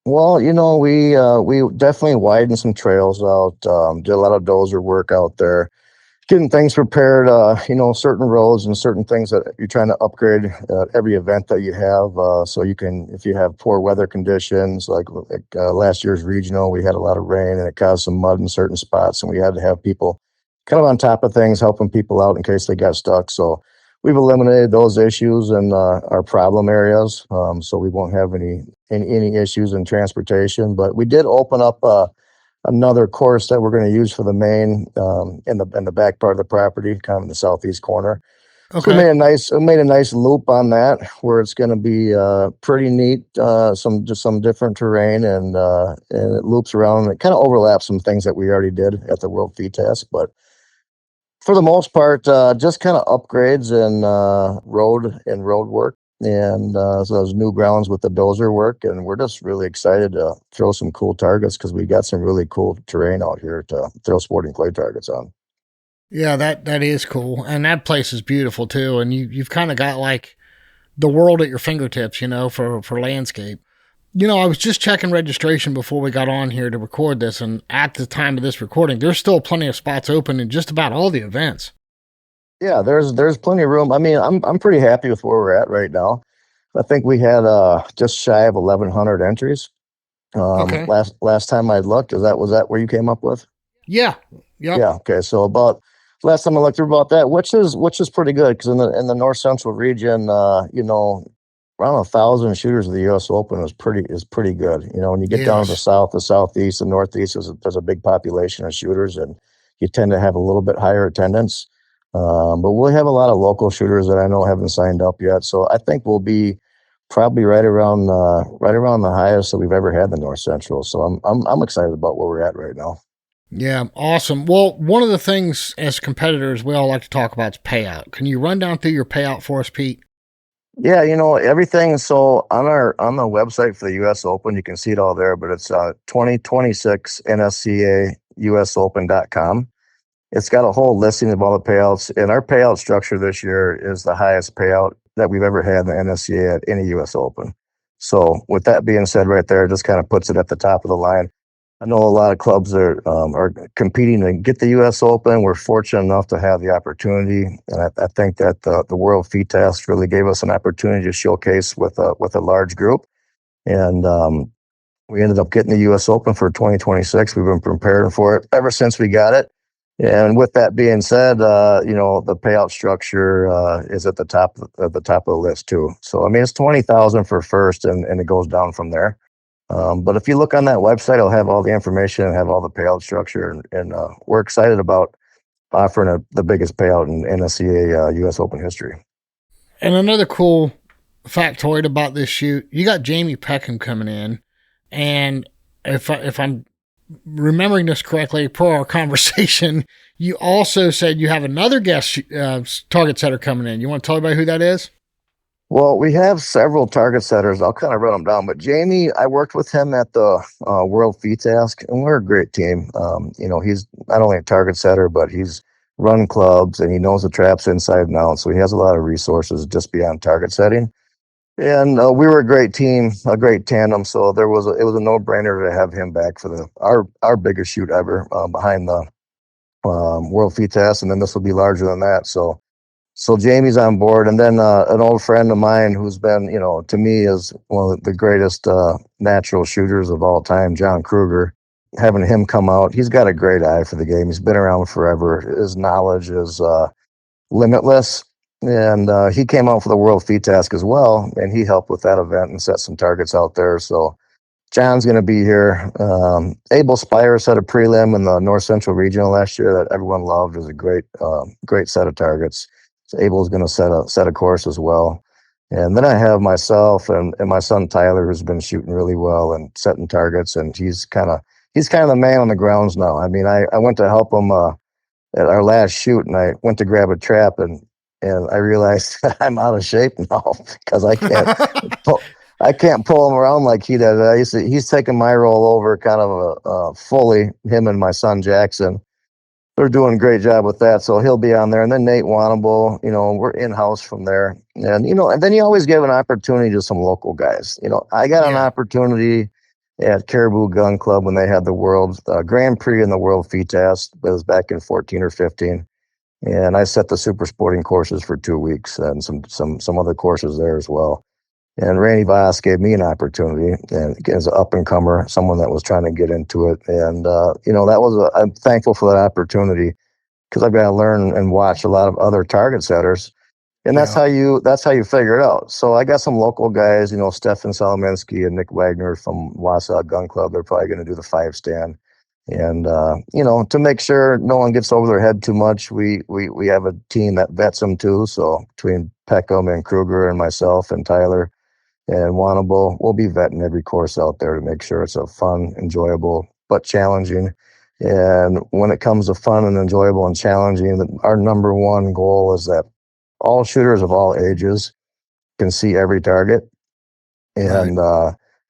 Well, we definitely widened some trails out, did a lot of dozer work out there, getting things prepared, certain roads and certain things that you're trying to upgrade every event that you have. So you can, if you have poor weather conditions, like last year's regional, we had a lot of rain and it caused some mud in certain spots, and we had to have people kind of on top of things, helping people out in case they got stuck. So we've eliminated those issues in our problem areas, so we won't have any issues in transportation. But we did open up another course that we're going to use for the main in the back part of the property, kind of in the southeast corner. So we made a nice loop on that where it's going to be pretty neat, some different terrain, and it loops around. And it kind of overlaps some things that we already did at the World Feed Task, but for the most part, just kind of upgrades and road work, and so those new grounds with the dozer work, and we're just really excited to throw some cool targets because we got some really cool terrain out here to throw sporting clay targets on. Yeah, that is cool, and that place is beautiful too. And you've kind of got like the world at your fingertips, for landscape. I was just checking registration before we got on here to record this, and at the time of this recording, there's still plenty of spots open in just about all the events. Yeah, there's plenty of room. I mean, I'm pretty happy with where we're at right now. I think we had just shy of 1,100 entries. Okay. Last time I looked, was that where you came up with? Yeah. Yep. Yeah. Okay. So about last time I looked through about that, which is pretty good because in the north central region, around 1,000 shooters of the U.S. Open is pretty good. When you get down to the south, the southeast, the northeast, there's a big population of shooters, and you tend to have a little bit higher attendance. But we'll have a lot of local shooters that I know haven't signed up yet, so I think we'll be probably right around the highest that we've ever had in the north central. So I'm excited about where we're at right now. Yeah, awesome. Well, one of the things as competitors we all like to talk about is payout. Can you run down through your payout for us, Pete? Yeah, everything. So on the website for the U.S. Open, you can see it all there, but it's 2026 NSCAUSOpen.com. It's got a whole listing of all the payouts, and our payout structure this year is the highest payout that we've ever had in the NSCA at any U.S. Open. So with that being said, right there, it just kind of puts it at the top of the line. I know a lot of clubs are competing to get the U.S. Open. We're fortunate enough to have the opportunity, and I think that the World Feed Task really gave us an opportunity to showcase with a large group, and we ended up getting the U.S. Open for 2026. We've been preparing for it ever since we got it. And with that being said, the payout structure is at the top of the list too. So I mean, it's 20,000 for first, and it goes down from there. But if you look on that website, it'll have all the information and have all the payout structure. And we're excited about offering the biggest payout in NSCA U.S. Open history. And another cool factoid about this shoot, you got Jamie Peckham coming in. And if I'm remembering this correctly, per our conversation, you also said you have another guest target setter coming in. You want to tell everybody who that is? Well, we have several target setters. I'll kind of run them down. But Jamie, I worked with him at the World Feed Task, and we're a great team. He's not only a target setter, but he's run clubs, and he knows the traps inside and out. So he has a lot of resources just beyond target setting. And we were a great team, a great tandem. So it was a no-brainer to have him back for our biggest shoot ever behind the World Feed Task, and then this will be larger than that. So Jamie's on board, and then an old friend of mine who's been, to me, is one of the greatest natural shooters of all time, John Kruger. Having him come out, he's got a great eye for the game. He's been around forever. His knowledge is limitless, and he came out for the World Feed Task as well, and he helped with that event and set some targets out there. So John's going to be here. Abel Spire set a prelim in the North Central Regional last year that everyone loved. It was a great set of targets. So Abel's going to set a course as well. And then I have myself and my son Tyler, who's been shooting really well and setting targets, and he's kind of the man on the grounds now. I mean, I went to help him at our last shoot, and I went to grab a trap, and I realized I'm out of shape now because I can't pull him around like he does. He's taking my role over kind of fully, him and my son Jackson. They're doing a great job with that, so he'll be on there. And then Nate Wannable, we're in-house from there. And, and then you always give an opportunity to some local guys. I got an opportunity at Caribou Gun Club when they had the World Grand Prix in the World Feed Task. It was back in 14 or 15. And I set the super sporting courses for 2 weeks and some other courses there as well. And Randy Voss gave me an opportunity, and as an up and comer, someone that was trying to get into it. And I'm thankful for that opportunity because I've got to learn and watch a lot of other target setters, and that's how you figure it out. So I got some local guys, Stefan Solominski and Nick Wagner from Wausau Gun Club. They're probably going to do the 5 stand. And to make sure no one gets over their head too much, we have a team that vets them too. So between Peckham and Kruger and myself and Tyler and Wanable, we'll be vetting every course out there to make sure it's a fun, enjoyable, but challenging. And when it comes to fun and enjoyable and challenging, our number one goal is that all shooters of all ages can see every target, and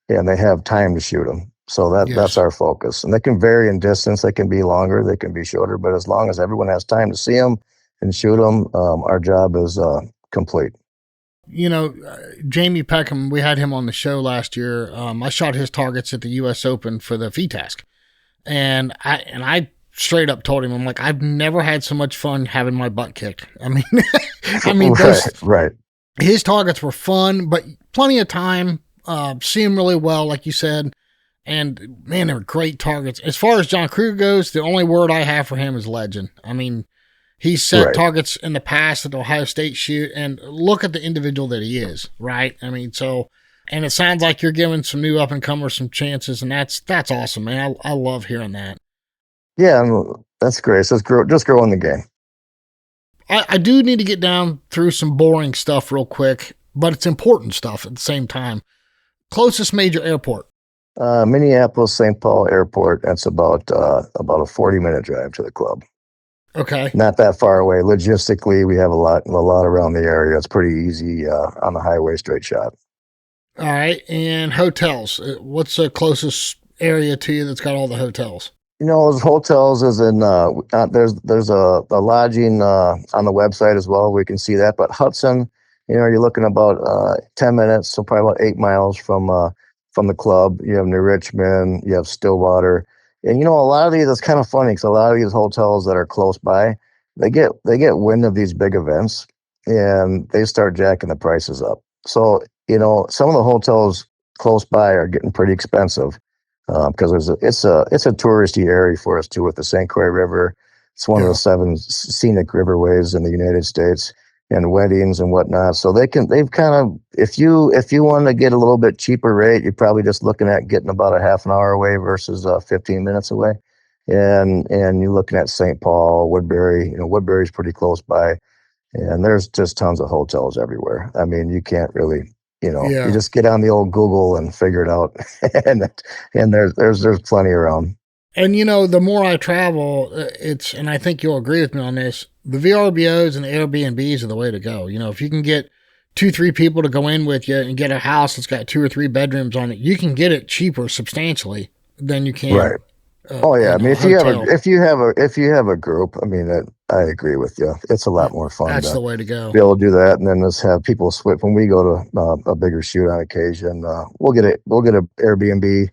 and they have time to shoot them. So that's our focus. And they can vary in distance. They can be longer, they can be shorter, but as long as everyone has time to see them and shoot them, our job is complete. Jamie Peckham, we had him on the show last year. I shot his targets at the U.S. Open for the FETASC. And I straight up told him, I'm like, I've never had so much fun having my butt kicked. I mean, right. His targets were fun, but plenty of time, see him really well, like you said. And man, they were great targets. As far as John Kruger goes, the only word I have for him is legend. I mean, he's set targets in the past at Ohio State shoot, and look at the individual that he is, right? I mean, and it sounds like you're giving some new up-and-comers some chances, and that's awesome, man. I love hearing that. Yeah, that's great. So just grow in the game. I do need to get down through some boring stuff real quick, but it's important stuff at the same time. Closest major airport? Minneapolis St. Paul Airport. That's about a 40-minute drive to the club. Okay. Not that far away. Logistically, we have a lot around the area. It's pretty easy on the highway, straight shot. All right. And hotels. What's the closest area to you that's got all the hotels? Those hotels is in, there's a lodging on the website as well. We can see that. But Hudson, you're looking about 10 minutes, so probably about 8 miles from the club. You have New Richmond, you have Stillwater. And, a lot of these, it's kind of funny because a lot of these hotels that are close by, they get wind of these big events and they start jacking the prices up. So, some of the hotels close by are getting pretty expensive because it's a touristy area for us too with the St. Croix River. It's one of the 7 scenic riverways in the United States, and weddings and whatnot. So they've kind of, if you want to get a little bit cheaper rate, you're probably just looking at getting about a half an hour away versus 15 minutes away. And you're looking at St. Paul, Woodbury. Woodbury's pretty close by, and there's just tons of hotels everywhere. I mean, you can't really, you just get on the old Google and figure it out, and there's plenty around. And the more I travel, and I think you'll agree with me on this, the VRBOs and the Airbnbs are the way to go. If you can get 2-3 people to go in with you and get a house that's got 2 or 3 bedrooms on it, you can get it cheaper substantially than you can. Right. Oh yeah. I mean, if you have a group, I mean, I agree with you. It's a lot more fun. That's the way to go. Be able to do that, and then just have people switch. When we go to a bigger shoot on occasion, we'll get a Airbnb.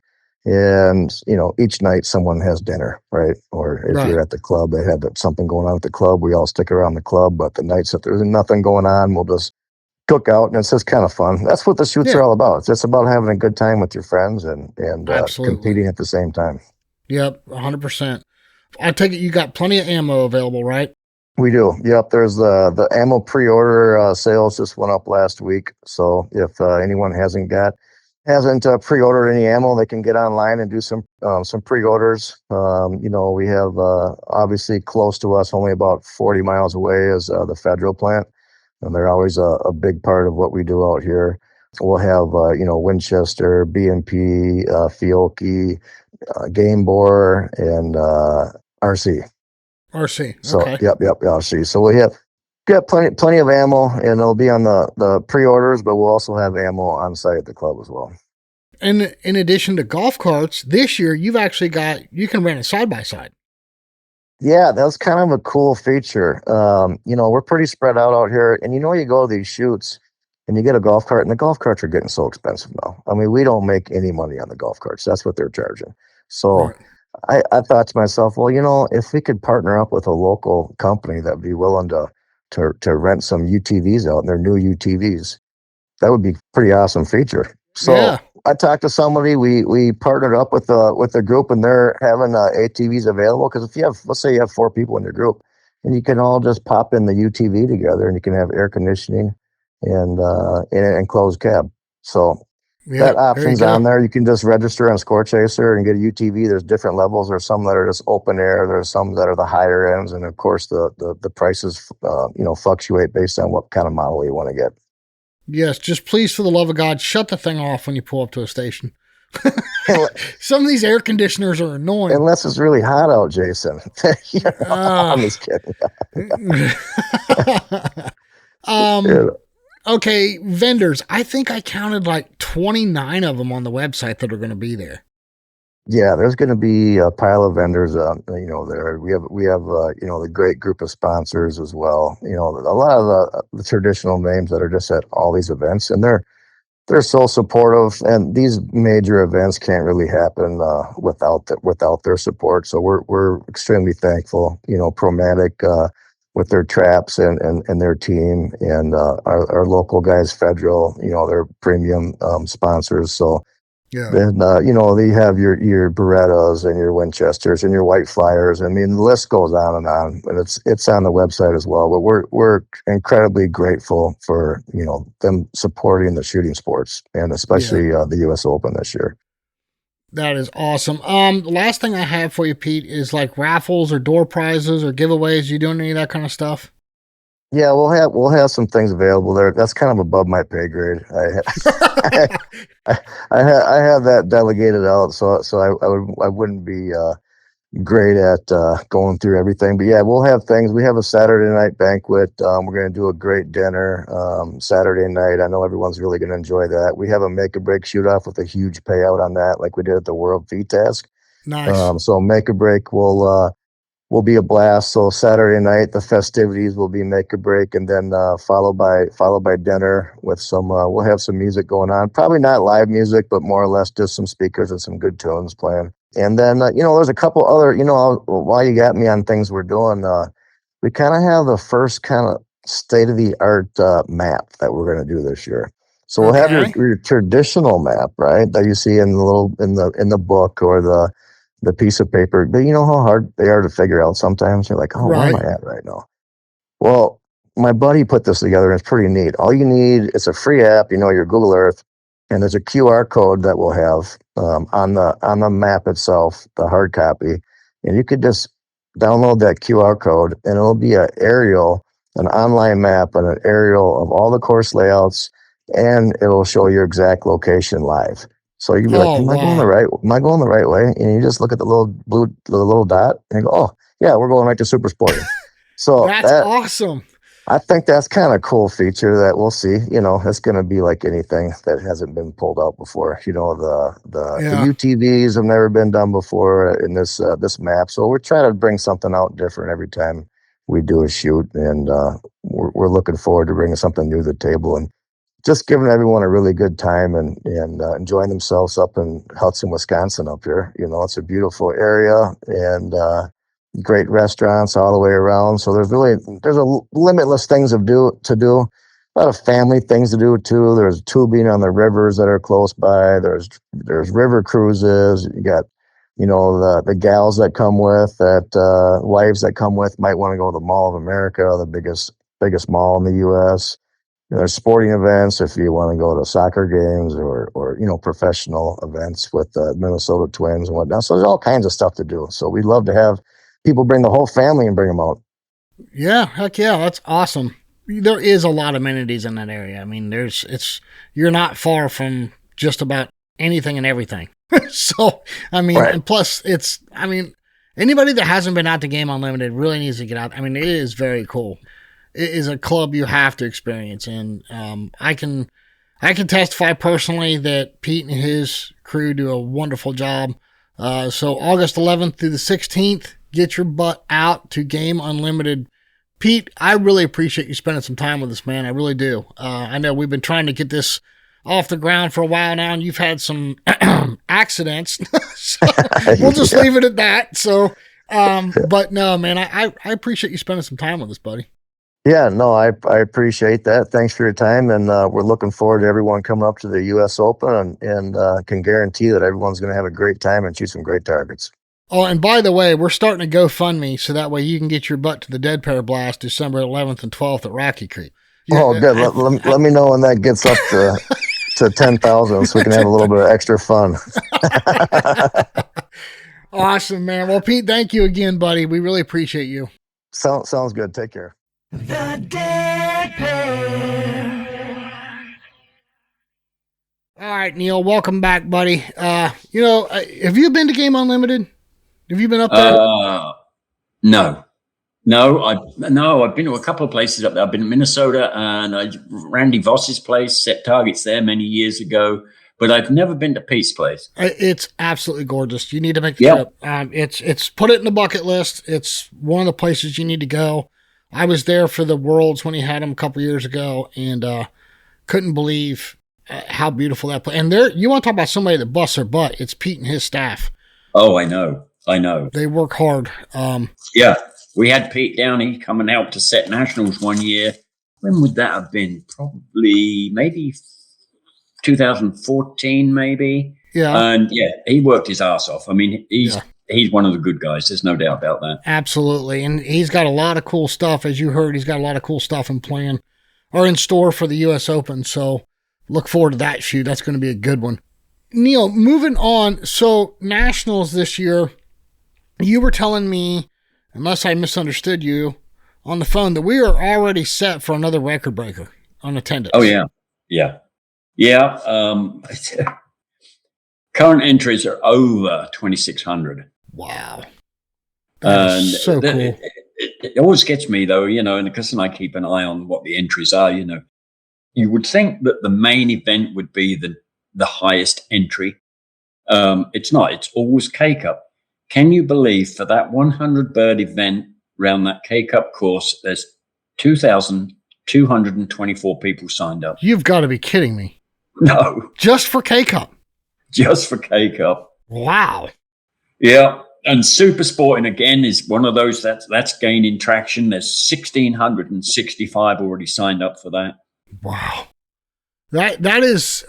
And, each night someone has dinner, right? Or if you're at the club, they have something going on at the club, we all stick around the club. But the nights that there's nothing going on, we'll just cook out, and it's just kind of fun. That's what the shoots are all about. It's just about having a good time with your friends and competing at the same time. Yep, 100%. I take it you got plenty of ammo available, right? We do. Yep. There's the ammo pre-order sales just went up last week. So if anyone hasn't pre-ordered any ammo, they can get online and do some pre-orders. We have obviously close to us, only about 40 miles away, is the federal plant, and they're always a big part of what we do out here. We'll have Winchester, B&P, Fiocchi, Game Bore, and RC. RC. So okay. Yep, RC. So we got plenty of ammo, and it'll be on the pre-orders, but we'll also have ammo on site at the club as well. And in addition to golf carts, this year you can rent a side-by-side. Yeah, that's kind of a cool feature. We're pretty spread out here, and you go to these shoots and you get a golf cart, and the golf carts are getting so expensive now. I mean, we don't make any money on the golf carts. That's what they're charging. So I thought to myself, well, if we could partner up with a local company that'd be willing to rent some UTVs out, and they're new UTVs, that would be pretty awesome feature. So Yeah. I talked to somebody. We partnered up with the group, and they're having ATVs available. Because if let's say you have 4 people in your group, and you can all just pop in the UTV together, and you can have air conditioning and in an enclosed cab. So Yeah. that There you option's go. on there. You can just register on Score Chaser and get a UTV. There's different levels. There's some that are just open air. There's some that are the higher ends, and of course the prices fluctuate based on what kind of model you want to get. Yes. Just please, for the love of God, shut the thing off when you pull up to a station. Unle- Some of these air conditioners are annoying. Unless it's really hot out, Jason. Ah. I'm just kidding. um. Yeah. Okay, vendors. I think I counted like 29 of them on the website that are going to be there. Yeah, there's going to be a pile of vendors. There we have the great group of sponsors as well. A lot of the traditional names that are just at all these events, and they're so supportive. And these major events can't really happen without their support. So we're extremely thankful. Promatic with their traps and their team, and our local guys, Federal. They're premium sponsors. So. Yeah. Then they have your Berettas and your Winchesters and your White Flyers. I mean, the list goes on, and it's on the website as well. But we're incredibly grateful for them supporting the shooting sports, and especially the U.S. Open this year. That is awesome. The last thing I have for you, Pete, is like raffles or door prizes or giveaways. You doing any of that kind of stuff? Yeah, we'll have some things available there. That's kind of above my pay grade. I have that delegated out, so I wouldn't be great at going through everything. But yeah, we'll have things. We have a Saturday night banquet. We're going to do a great dinner Saturday night. I know everyone's really going to enjoy that. We have a make or break shoot off with a huge payout on that, like we did at the World VTask. Nice. So make or break will be a blast. So Saturday night, the festivities will be make or break, and then followed by dinner with some. We'll have some music going on. Probably not live music, but more or less just some speakers and some good tunes playing. And then there's a couple other. While you got me on things we're doing, we kind of have the first kind of state of the art map that we're going to do this year. So we'll have your traditional map, right, that you see in the book or the piece of paper. But you know how hard they are to figure out sometimes? You're like, where am I at right now? Well, my buddy put this together, and it's pretty neat. All you need, it's a free app, your Google Earth, and there's a QR code that we'll have on the map itself, the hard copy. And you could just download that QR code, and it'll be an online map and an aerial of all the course layouts, and it'll show your exact location live. So you can be like, am I going the right way? And you just look at the little dot and you go, oh yeah, we're going right to Super Sporting. So that's awesome. I think that's kind of cool feature that we'll see. It's going to be like anything that hasn't been pulled out before. The UTVs have never been done before in this map. So we're trying to bring something out different every time we do a shoot, and we're looking forward to bringing something new to the table and just giving everyone a really good time and enjoying themselves up in Hudson, Wisconsin up here. It's a beautiful area and great restaurants all the way around. So there's a limitless things to do. A lot of family things to do too. There's tubing on the rivers that are close by. There's river cruises. You got, the gals that come with that, wives that come with might want to go to the Mall of America, the biggest mall in the U.S. There's sporting events if you want to go to soccer games or professional events with the Minnesota Twins and whatnot. So there's all kinds of stuff to do. So we'd love to have people bring the whole family and bring them out. Yeah, heck yeah, that's awesome. There is a lot of amenities in that area. I mean, you're not far from just about anything and everything. So, I mean, right. And plus anybody that hasn't been out to Game Unlimited really needs to get out. I mean, it is very cool. It is a club you have to experience, and I can testify personally that Pete and his crew do a wonderful job. So August 11th through the 16th, get your butt out to Game Unlimited. Pete, I really appreciate you spending some time with us, man. I really do. I know we've been trying to get this off the ground for a while now, and you've had some accidents. So we'll just leave it at that. So, but no, man, I appreciate you spending some time with us, buddy. Yeah, no, I appreciate that. Thanks for your time, and we're looking forward to everyone coming up to the U.S. Open, and can guarantee that everyone's going to have a great time and shoot some great targets. Oh, and by the way, we're starting to GoFundMe so that way you can get your butt to the Dead Pair Blast December 11th and 12th at Rocky Creek. Oh, good. Let me know when that gets up to 10,000 so we can have a little bit of extra fun. Awesome, man. Well, Pete, thank you again, buddy. We really appreciate you. Sounds good. Take care. The Dead Pair. All right, Neil, welcome back, buddy. Have you been to Game Unlimited? Have you been up there? No, I've been to a couple of places up there. I've been to Minnesota and Randy Voss's place, set targets there many years ago, but I've never been to Pete's place. It's absolutely gorgeous. You need to make the trip. It's put it in the bucket list. It's one of the places you need to go. I was there for the Worlds when he had them a couple years ago, and couldn't believe how beautiful that place. And you want to talk about somebody that busts their butt? It's Pete and his staff. Oh, I know. They work hard. Yeah, we had Pete Downey come and help to set nationals one year. When would that have been? Probably maybe 2014, maybe. Yeah. And yeah, he worked his ass off. I mean, he's one of the good guys. There's no doubt about that. Absolutely. And he's got a lot of cool stuff. As you heard, he's got a lot of cool stuff in store for the U.S. Open. So look forward to that shoot. That's going to be a good one. Neil, moving on. So nationals this year, you were telling me, unless I misunderstood you on the phone, that we are already set for another record breaker on attendance. Oh, yeah. Yeah. Current entries are over 2,600. Wow. That's so cool. It always gets me, though, and because I keep an eye on what the entries are, you would think that the main event would be the highest entry. It's not. It's always K-Cup. Can you believe for that 100 bird event around that K-Cup course, there's 2,224 people signed up? You've got to be kidding me. No. Just for K-Cup? Just for K-Cup. Wow. Yeah. And Super Sporting, again, is one of those that's gaining traction. There's 1,665 already signed up for that. Wow. That is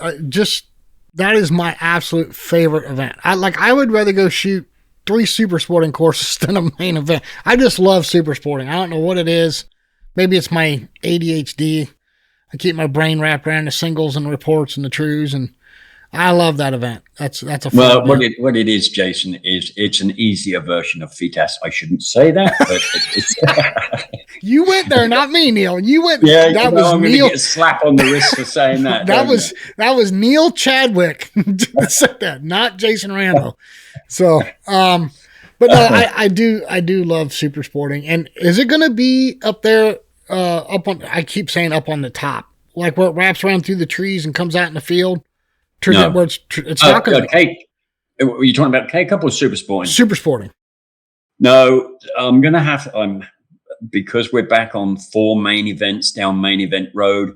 my absolute favorite event. I would rather go shoot 3 Super Sporting courses than a main event. I just love Super Sporting. I don't know what it is. Maybe it's my ADHD. I keep my brain wrapped around the singles and reports and the trues, and I love that event. That's a fun event. What it is, Jason, is it's an easier version of FITAS. I shouldn't say that, but it's you went there, not me, Neil. You went. Yeah, that was I'm Neil. Get a slap on the wrist for saying that. that was Neil Chadwick said that, not Jason Rando. So, but no, I do love Super Sporting. And is it going to be up there? I keep saying up on the top, like where it wraps around through the trees and comes out in the field. No. Where it's not going to. Were you talking about K-Cup or Super Sporting? Super Sporting. No, I'm going to have. Because we're back on 4 main events down main event road,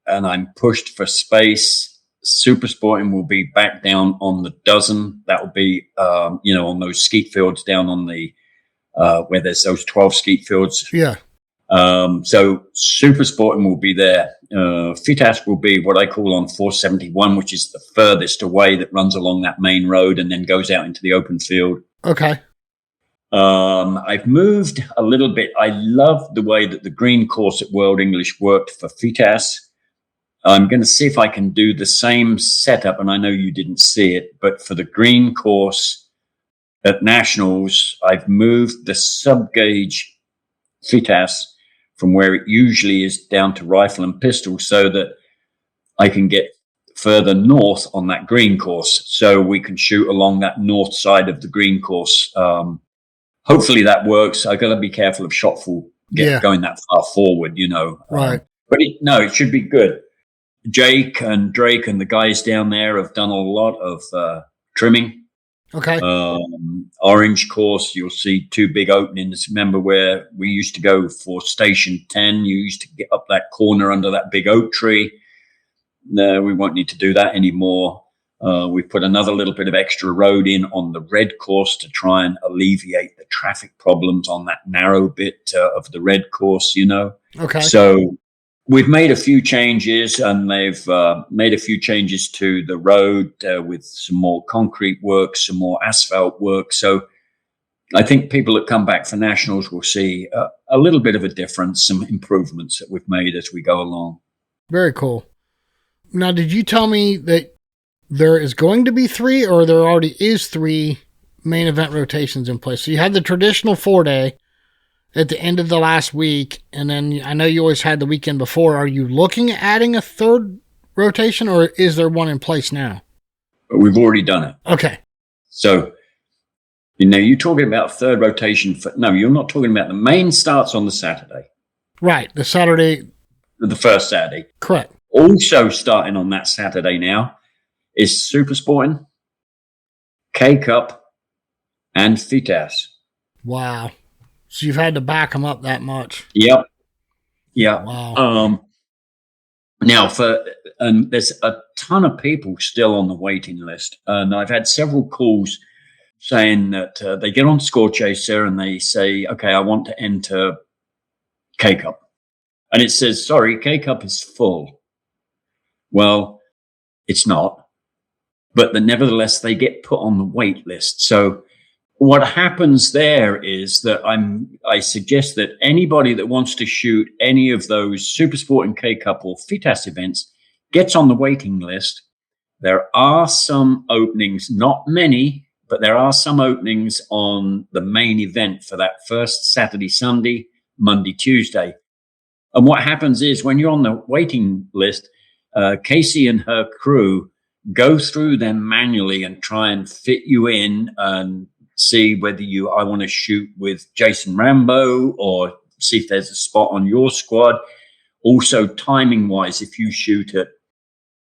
and I'm pushed for space. Super Sporting will be back down on the dozen. That will be, on those skeet fields down on the where there's those 12 skeet fields. Yeah. So Super Sporting will be there. FITAS will be what I call on 471, which is the furthest away that runs along that main road and then goes out into the open field. Okay. I've moved a little bit. I love the way that the green course at World English worked for FITAS. I'm going to see if I can do the same setup, and I know you didn't see it, but for the green course at Nationals, I've moved the sub-gauge FITAS from where it usually is down to rifle and pistol so that I can get further north on that green course so we can shoot along that north side of the green course. Hopefully that works. I've got to be careful of shotful going that far forward, Right. But it should be good. Jake and Drake and the guys down there have done a lot of trimming. Okay. Orange course, you'll see 2 big openings. Remember where we used to go for Station 10? You used to get up that corner under that big oak tree. No, we won't need to do that anymore. We put another little bit of extra road in on the red course to try and alleviate the traffic problems on that narrow bit of the red course, Okay. So we've made a few changes, and they've made a few changes to the road with some more concrete work, some more asphalt work. So I think people that come back for nationals will see a little bit of a difference, some improvements that we've made as we go along. Very cool. Now, did you tell me that there is going to be 3, or there already is 3 main event rotations in place? So you had the traditional 4-day at the end of the last week, and then I know you always had the weekend before. Are you looking at adding a 3rd rotation, or is there one in place now? We've already done it. Okay. So, you're talking about 3rd rotation. No, you're not talking about the main starts on the Saturday. Right, the Saturday. The first Saturday. Correct. Also starting on that Saturday now is Super Sporting, K-Cup, and FITAS. Wow. So you've had to back them up that much. Yep. Yeah. Wow. Now, there's a ton of people still on the waiting list, and I've had several calls saying that they get on Score Chaser and they say, "Okay, I want to enter K-Cup," and it says, "Sorry, K-Cup is full." Well, it's not, but nevertheless they get put on the wait list. So what happens there is that I suggest that anybody that wants to shoot any of those Super Sport and K-Cup or FITAS events gets on the waiting list. There are some openings, not many, but there are some openings on the main event for that first Saturday, Sunday, Monday, Tuesday. And what happens is when you're on the waiting list, Casey and her crew go through them manually and try and fit you in and see whether I want to shoot with Jason Rambo or see if there's a spot on your squad. Also, timing wise, if you shoot at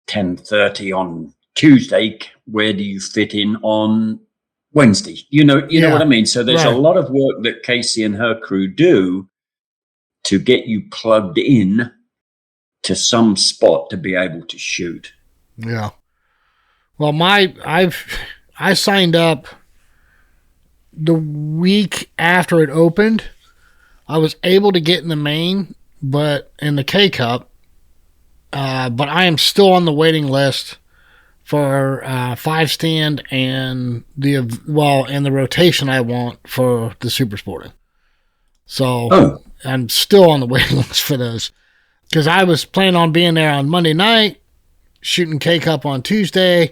10:30 on Tuesday, where do you fit in on Wednesday? You know what I mean? So there's a lot of work that Casey and her crew do to get you plugged in to some spot to be able to shoot. Yeah. Well, I signed up the week after it opened. I was able to get in the main, but in the K-Cup, but I am still on the waiting list for 5-stand and the rotation I want for the Super Sporting. So I'm still on the waiting list for those because I was planning on being there on Monday night, shooting K-Cup on Tuesday,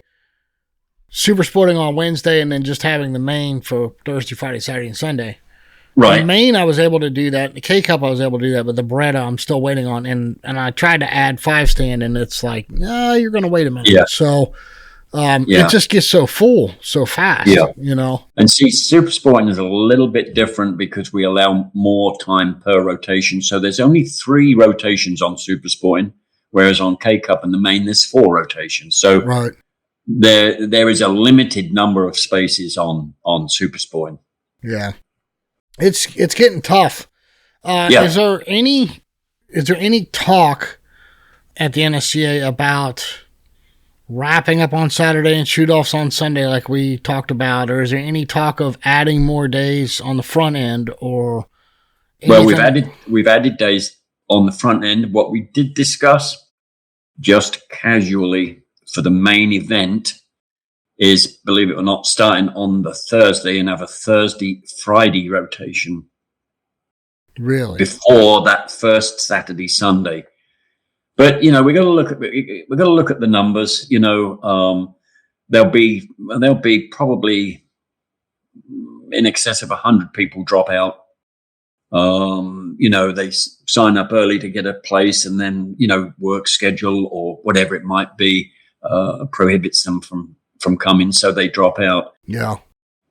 Super Sporting on Wednesday, and then just having the main for Thursday, Friday, Saturday, and Sunday. Right. The main, I was able to do that. The K-Cup, I was able to do that, but the Beretta, I'm still waiting on. And I tried to add 5-stand, and it's like, no, you're going to wait a minute. Yeah. So it just gets so full so fast, And see, Super Sporting is a little bit different because we allow more time per rotation. So there's only 3 rotations on Super Sporting, whereas on K-Cup and the main, there's 4 rotations. So right. There is a limited number of spaces on Super Sporting. Yeah. It's getting tough. Is there any talk at the NSCA about wrapping up on Saturday and shoot-offs on Sunday like we talked about, or is there any talk of adding more days on the front end or anything? Well, we've added days on the front end. What we did discuss just casually for the main event is, believe it or not, starting on the Thursday and have a Thursday-Friday rotation. Really? Before that first Saturday, Sunday. But we got to look at the numbers. There'll be probably in excess of 100 people drop out. They sign up early to get a place, and then work schedule or whatever it might be prohibits them from coming, so they drop out. Yeah.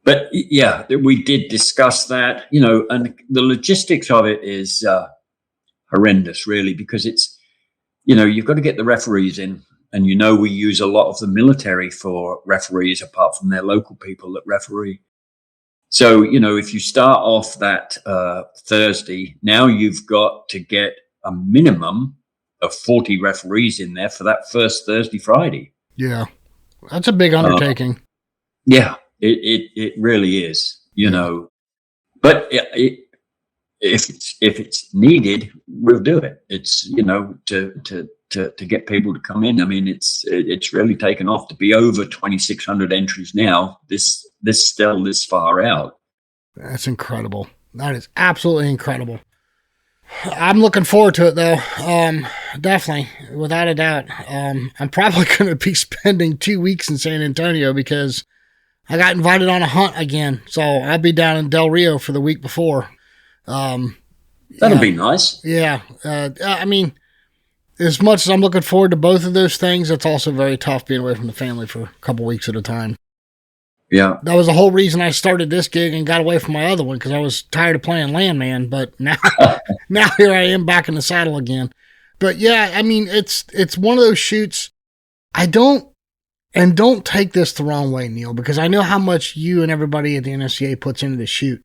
But yeah, we did discuss that. And the logistics of it is horrendous, really, because it's. You've got to get the referees in, and we use a lot of the military for referees apart from their local people that referee. So, if you start off that Thursday, now you've got to get a minimum of 40 referees in there for that first Thursday, Friday. Yeah. That's a big undertaking. Yeah, it really is, you know, but if it's needed, we'll do it. It's, you know, to get people to come in. I mean, it's really taken off to be over 2,600 entries now. This still this far out. That's incredible. That is absolutely incredible. I'm looking forward to it, though. Definitely, without a doubt. I'm probably going to be spending 2 weeks in San Antonio because I got invited on a hunt again. So I'll be down in Del Rio for the week before. That'll be nice. Yeah. I mean, as much as I'm looking forward to both of those things, it's also very tough being away from the family for a couple weeks at a time. Yeah. That was the whole reason I started this gig and got away from my other one, because I was tired of playing Landman. But now here I am back in the saddle again. But yeah, I mean, it's one of those shoots. Don't take this the wrong way, Neil, because I know how much you and everybody at the NSCA puts into the shoot.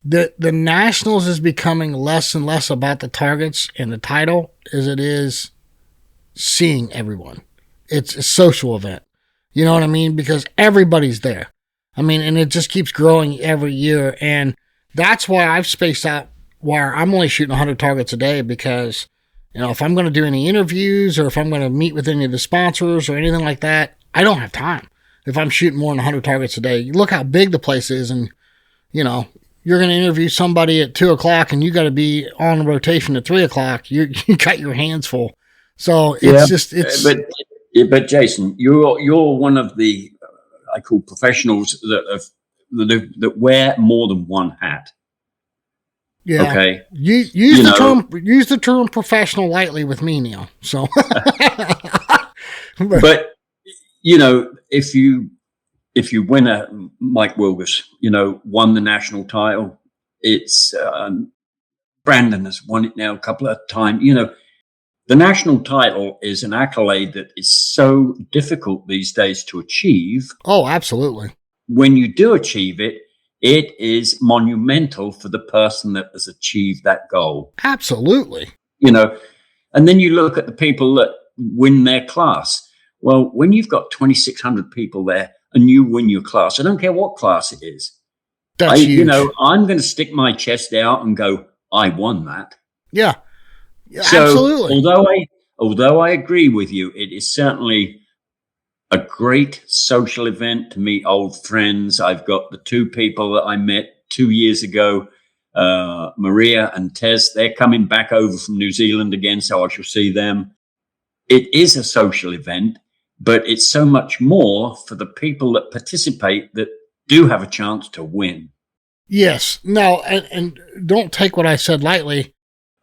The Nationals is becoming less and less about the targets and the title as it is seeing everyone. It's a social event. You know what I mean? Because everybody's there. I mean, and it just keeps growing every year. And that's why I've spaced out where I'm only shooting 100 targets a day, because, you know, if I'm going to do any interviews or if I'm going to meet with any of the sponsors or anything like that, I don't have time. If I'm shooting more than 100 targets a day, you look how big the place is, and, you know, you're going to interview somebody at 2:00 and you got to be on rotation at 3:00. You got your hands full. So it's But Jason, you're one of the I call professionals that wear more than one hat. Yeah. Okay. Use the term professional lightly with me, Neil. So, but you know, if you win Mike Wilgus, you know, won the national title, it's Brandon has won it now a couple of times. You know, the national title is an accolade that is so difficult these days to achieve. Oh, absolutely. When you do achieve it, it is monumental for the person that has achieved that goal. Absolutely. You know, and then you look at the people that win their class. Well, when you've got 2,600 people there and you win your class, I don't care what class it is. That's huge. You know, I'm going to stick my chest out and go, I won that. Yeah. So, absolutely. Although I agree with you, it is certainly a great social event to meet old friends. I've got the two people that I met 2 years ago, Maria and Tez. They're coming back over from New Zealand again, so I shall see them. It is a social event, but it's so much more for the people that participate that do have a chance to win. Yes. No, and don't take what I said lightly.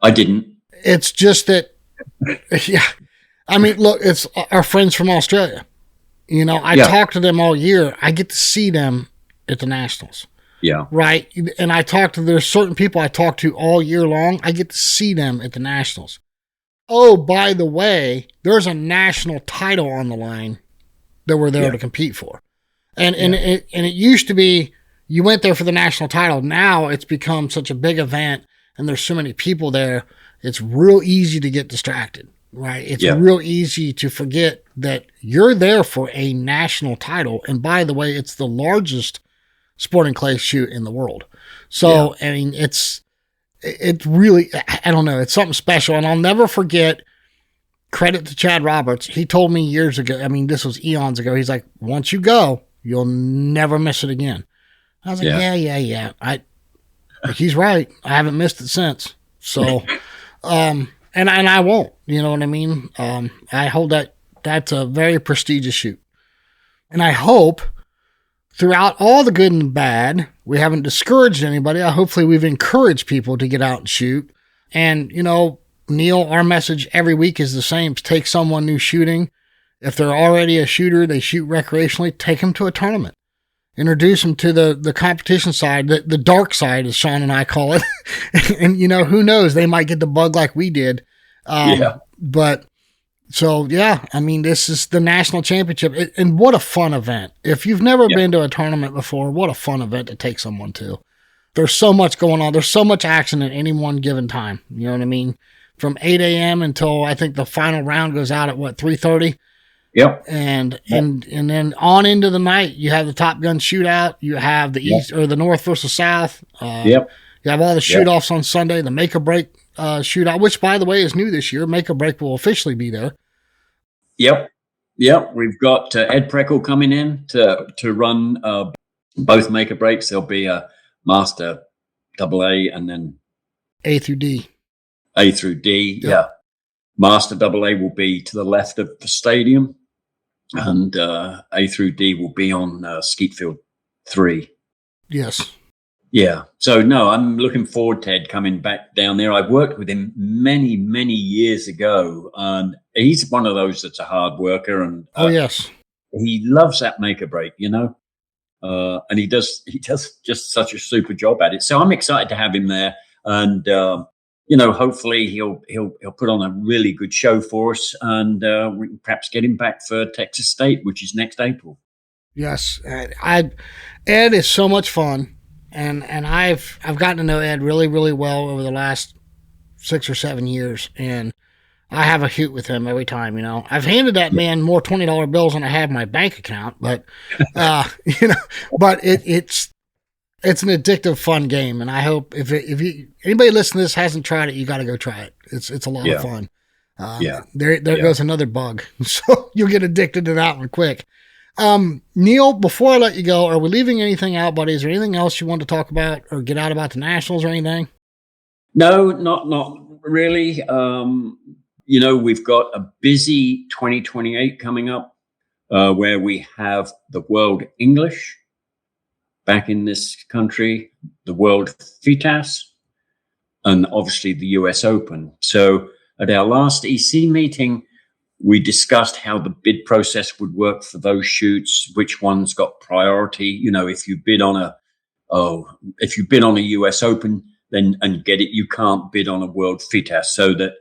I didn't. It's just that, yeah. I mean, look, it's our friends from Australia. You know, I talk to them all year. I get to see them at the Nationals. Yeah. Right. And there's certain people I talk to all year long. I get to see them at the Nationals. Oh, by the way, there's a national title on the line that we're there to compete for. And it used to be you went there for the national title. Now it's become such a big event and there's so many people there. It's real easy to get distracted, right? It's real easy to forget that you're there for a national title. And by the way, it's the largest sporting clay shoot in the world. So, I mean, it's really, I don't know, it's something special. And I'll never forget, credit to Chad Roberts. He told me years ago, I mean, this was eons ago. He's like, once you go, you'll never miss it again. I was like, yeah. He's right. I haven't missed it since. So, and I won't, you know what I mean? I hold that's a very prestigious shoot. And I hope throughout all the good and bad, we haven't discouraged anybody. Hopefully we've encouraged people to get out and shoot. And, you know, Neil, our message every week is the same. Take someone new shooting. If they're already a shooter, they shoot recreationally, take them to a tournament. Introduce them to the competition side, the dark side, as Sean and I call it. And, you know, who knows? They might get the bug like we did. But so, yeah, I mean, this is the national championship. And what a fun event. If you've never been to a tournament before, what a fun event to take someone to. There's so much going on. There's so much action at any one given time. You know what I mean? From 8 a.m. until I think the final round goes out at 3:30. Yep. And then on into the night, you have the Top Gun shootout. You have the East or the North versus South. Yep. You have all the shoot-offs on Sunday, the Make or Break shootout, which, by the way, is new this year. Make or Break will officially be there. Yep. We've got Ed Preckle coming in to run both Make or Breaks. There'll be a Master AA and then A through D. A through D, yeah. Master AA will be to the left of the stadium, and A through D will be on Skeet Field 3. Yes. Yeah. So, no, I'm looking forward to Ed coming back down there. I've worked with him many, many years ago, and he's one of those that's a hard worker. And yes. He loves that Make or Break, and he does just such a super job at it. So I'm excited to have him there, and hopefully he'll put on a really good show for us, and we can perhaps get him back for Texas State, which is next April. Yes, Ed is so much fun, and I've gotten to know Ed really, really well over the last 6 or 7 years, and I have a hoot with him every time. I've handed that man more $20 bills than I have in my bank account, but but it's an addictive, fun game, and I hope if anybody listening to this hasn't tried it, you got to go try it. It's a lot of fun. There goes another bug, so you'll get addicted to that one quick. Neil, before I let you go, are we leaving anything out, buddy? Is there anything else you want to talk about or get out about the Nationals or anything? No, not really. We've got a busy 2028 coming up, where we have the World English back in this country, the World FITAS, and obviously the US Open. So at our last EC meeting, we discussed how the bid process would work for those shoots, which ones got priority. If you bid on a US Open, then and get it, you can't bid on a World FITAS. So that,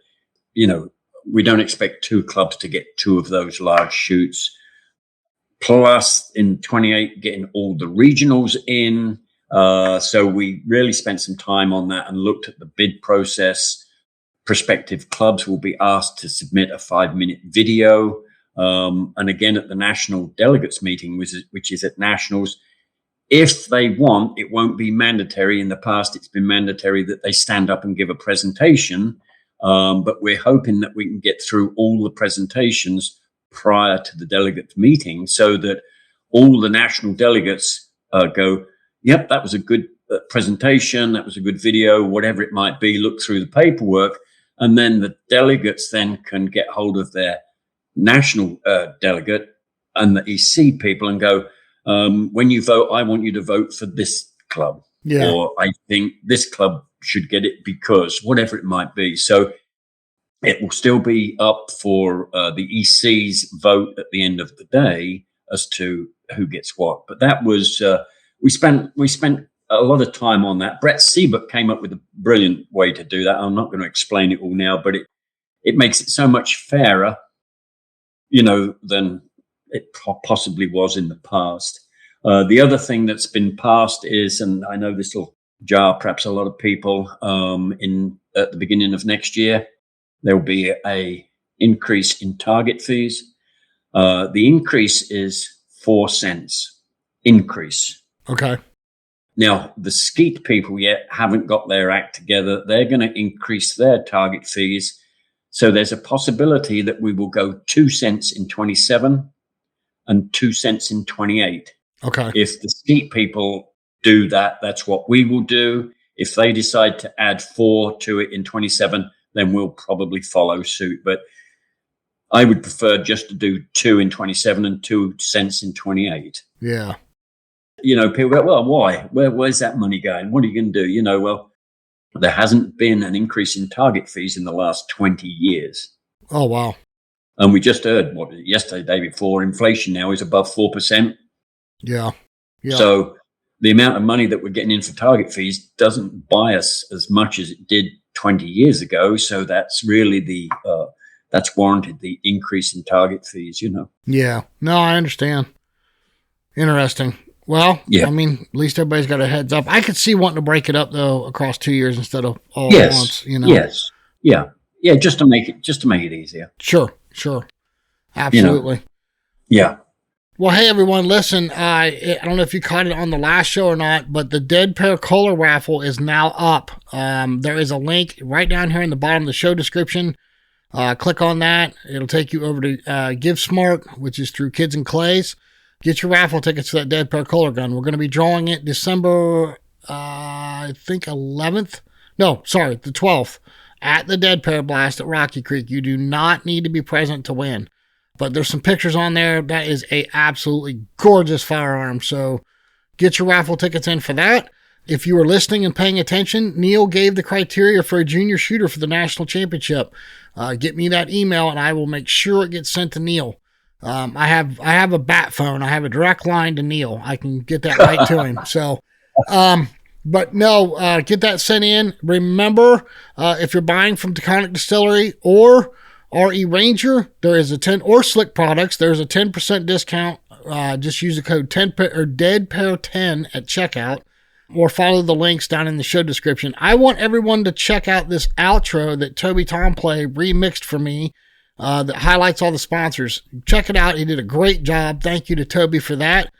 we don't expect two clubs to get two of those large shoots. Plus, in 28, getting all the regionals in. So we really spent some time on that and looked at the bid process. Prospective clubs will be asked to submit a 5-minute video. And again, at the National Delegates meeting, which is at Nationals, if they want, it won't be mandatory. In the past, it's been mandatory that they stand up and give a presentation. But we're hoping that we can get through all the presentations prior to the delegate meeting so that all the national delegates go, yep, that was a good presentation, that was a good video, whatever it might be, look through the paperwork, and then the delegates then can get hold of their national delegate and the EC people and go, when you vote, I want you to vote for this club. Yeah. Or I think this club should get it because whatever it might be. So it will still be up for the EC's vote at the end of the day as to who gets what. But that was we spent a lot of time on that. Brett Siebert came up with a brilliant way to do that. I'm not going to explain it all now, but it makes it so much fairer, than it possibly was in the past. The other thing that's been passed is, and I know this will jar perhaps a lot of people, at the beginning of next year, there will be a increase in target fees. The increase is 4 cents increase. Okay. Now, the Skeet people yet haven't got their act together. They're going to increase their target fees. So there's a possibility that we will go 2 cents in 27 and 2 cents in 28. Okay. If the Skeet people do that, that's what we will do. If they decide to add 4 to it in 27, then we'll probably follow suit. But I would prefer just to do 2 in 27 and 2 cents in 28. Yeah. People go, well, why? Where's that money going? What are you going to do? Well, there hasn't been an increase in target fees in the last 20 years. Oh, wow. And we just heard yesterday, day before, inflation now is above 4%. Yeah. So the amount of money that we're getting in for target fees doesn't buy us as much as it did 20 years ago. So that's really that's warranted the increase in target fees, Yeah. No, I understand. Interesting. Well, yeah. I mean, at least everybody's got a heads up. I could see wanting to break it up though across 2 years instead of all at once. Yes. Yeah. Just to make it easier. Sure. Absolutely. Yeah. Well, hey, everyone, listen, I don't know if you caught it on the last show or not, but the Dead Pair Kolar raffle is now up. There is a link right down here in the bottom of the show description. Click on that. It'll take you over to Give Smart, which is through Kids and Clays. Get your raffle tickets to that Dead Pair Kolar gun. We're going to be drawing it December, I think 11th. No, sorry, the 12th at the Dead Pair Blast at Rocky Creek. You do not need to be present to win. But there's some pictures on there. That is a absolutely gorgeous firearm. So get your raffle tickets in for that. If you were listening and paying attention, Neil gave the criteria for a junior shooter for the national championship. Get me that email and I will make sure it gets sent to Neil. I have a bat phone. I have a direct line to Neil. I can get that right to him. So, but no, get that sent in. Remember, if you're buying from Taconic Distillery or RE Ranger, there is a 10 or Slick Products. There's a 10% discount. Just use the code 10 or DEADPAIR10 at checkout, or follow the links down in the show description. I want everyone to check out this outro that Toby Tomplay remixed for me, that highlights all the sponsors. Check it out. He did a great job. Thank you to Toby for that.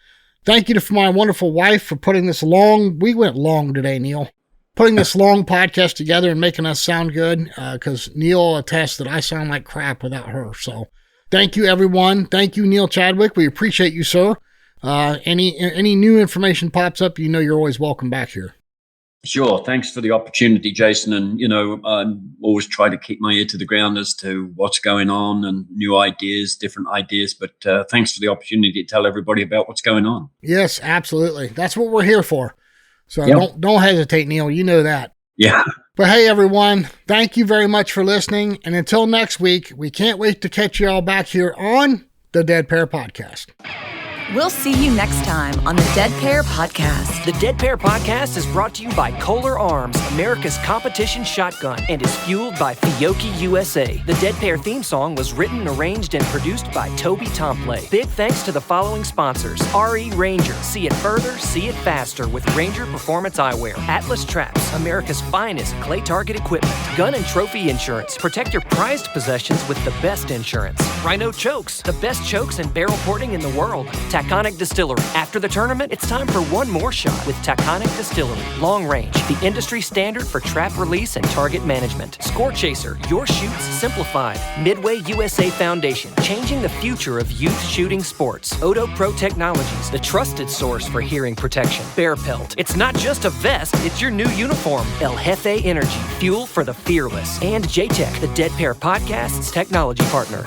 Thank you to my wonderful wife for putting this we went long today, Neil. Putting this long podcast together and making us sound good, because Neil attests that I sound like crap without her. So thank you, everyone. Thank you, Neil Chadwick. We appreciate you, sir. Any new information pops up, you're always welcome back here. Sure. Thanks for the opportunity, Jason. And, I always try to keep my ear to the ground as to what's going on and new ideas, different ideas. But thanks for the opportunity to tell everybody about what's going on. Yes, absolutely. That's what we're here for. So Yep. don't hesitate, Neil. You know that. Yeah. But hey, everyone, thank you very much for listening. And until next week, we can't wait to catch you all back here on the Dead Pair Podcast. We'll see you next time on the Dead Pair Podcast. The Dead Pair Podcast is brought to you by Kolar Arms, America's competition shotgun, and is fueled by Fiocchi USA. The Dead Pair theme song was written, arranged, and produced by Toby Tomplay. Big thanks to the following sponsors: RE Ranger, see it further, see it faster with Ranger Performance Eyewear. Atlas Traps, America's finest clay target equipment. Gun and Trophy Insurance, protect your prized possessions with the best insurance. Rhino Chokes, the best chokes and barrel porting in the world. Taconic Distillery. After the tournament, it's time for one more shot with Taconic Distillery. Long Range, the industry standard for trap release and target management. Score Chaser, your shoots simplified. Midway USA Foundation, changing the future of youth shooting sports. Odo Pro Technologies, the trusted source for hearing protection. Bear Pelt, it's not just a vest, it's your new uniform. El Jefe Energy, fuel for the fearless. And J-Tech, the Dead Pair Podcast's technology partner.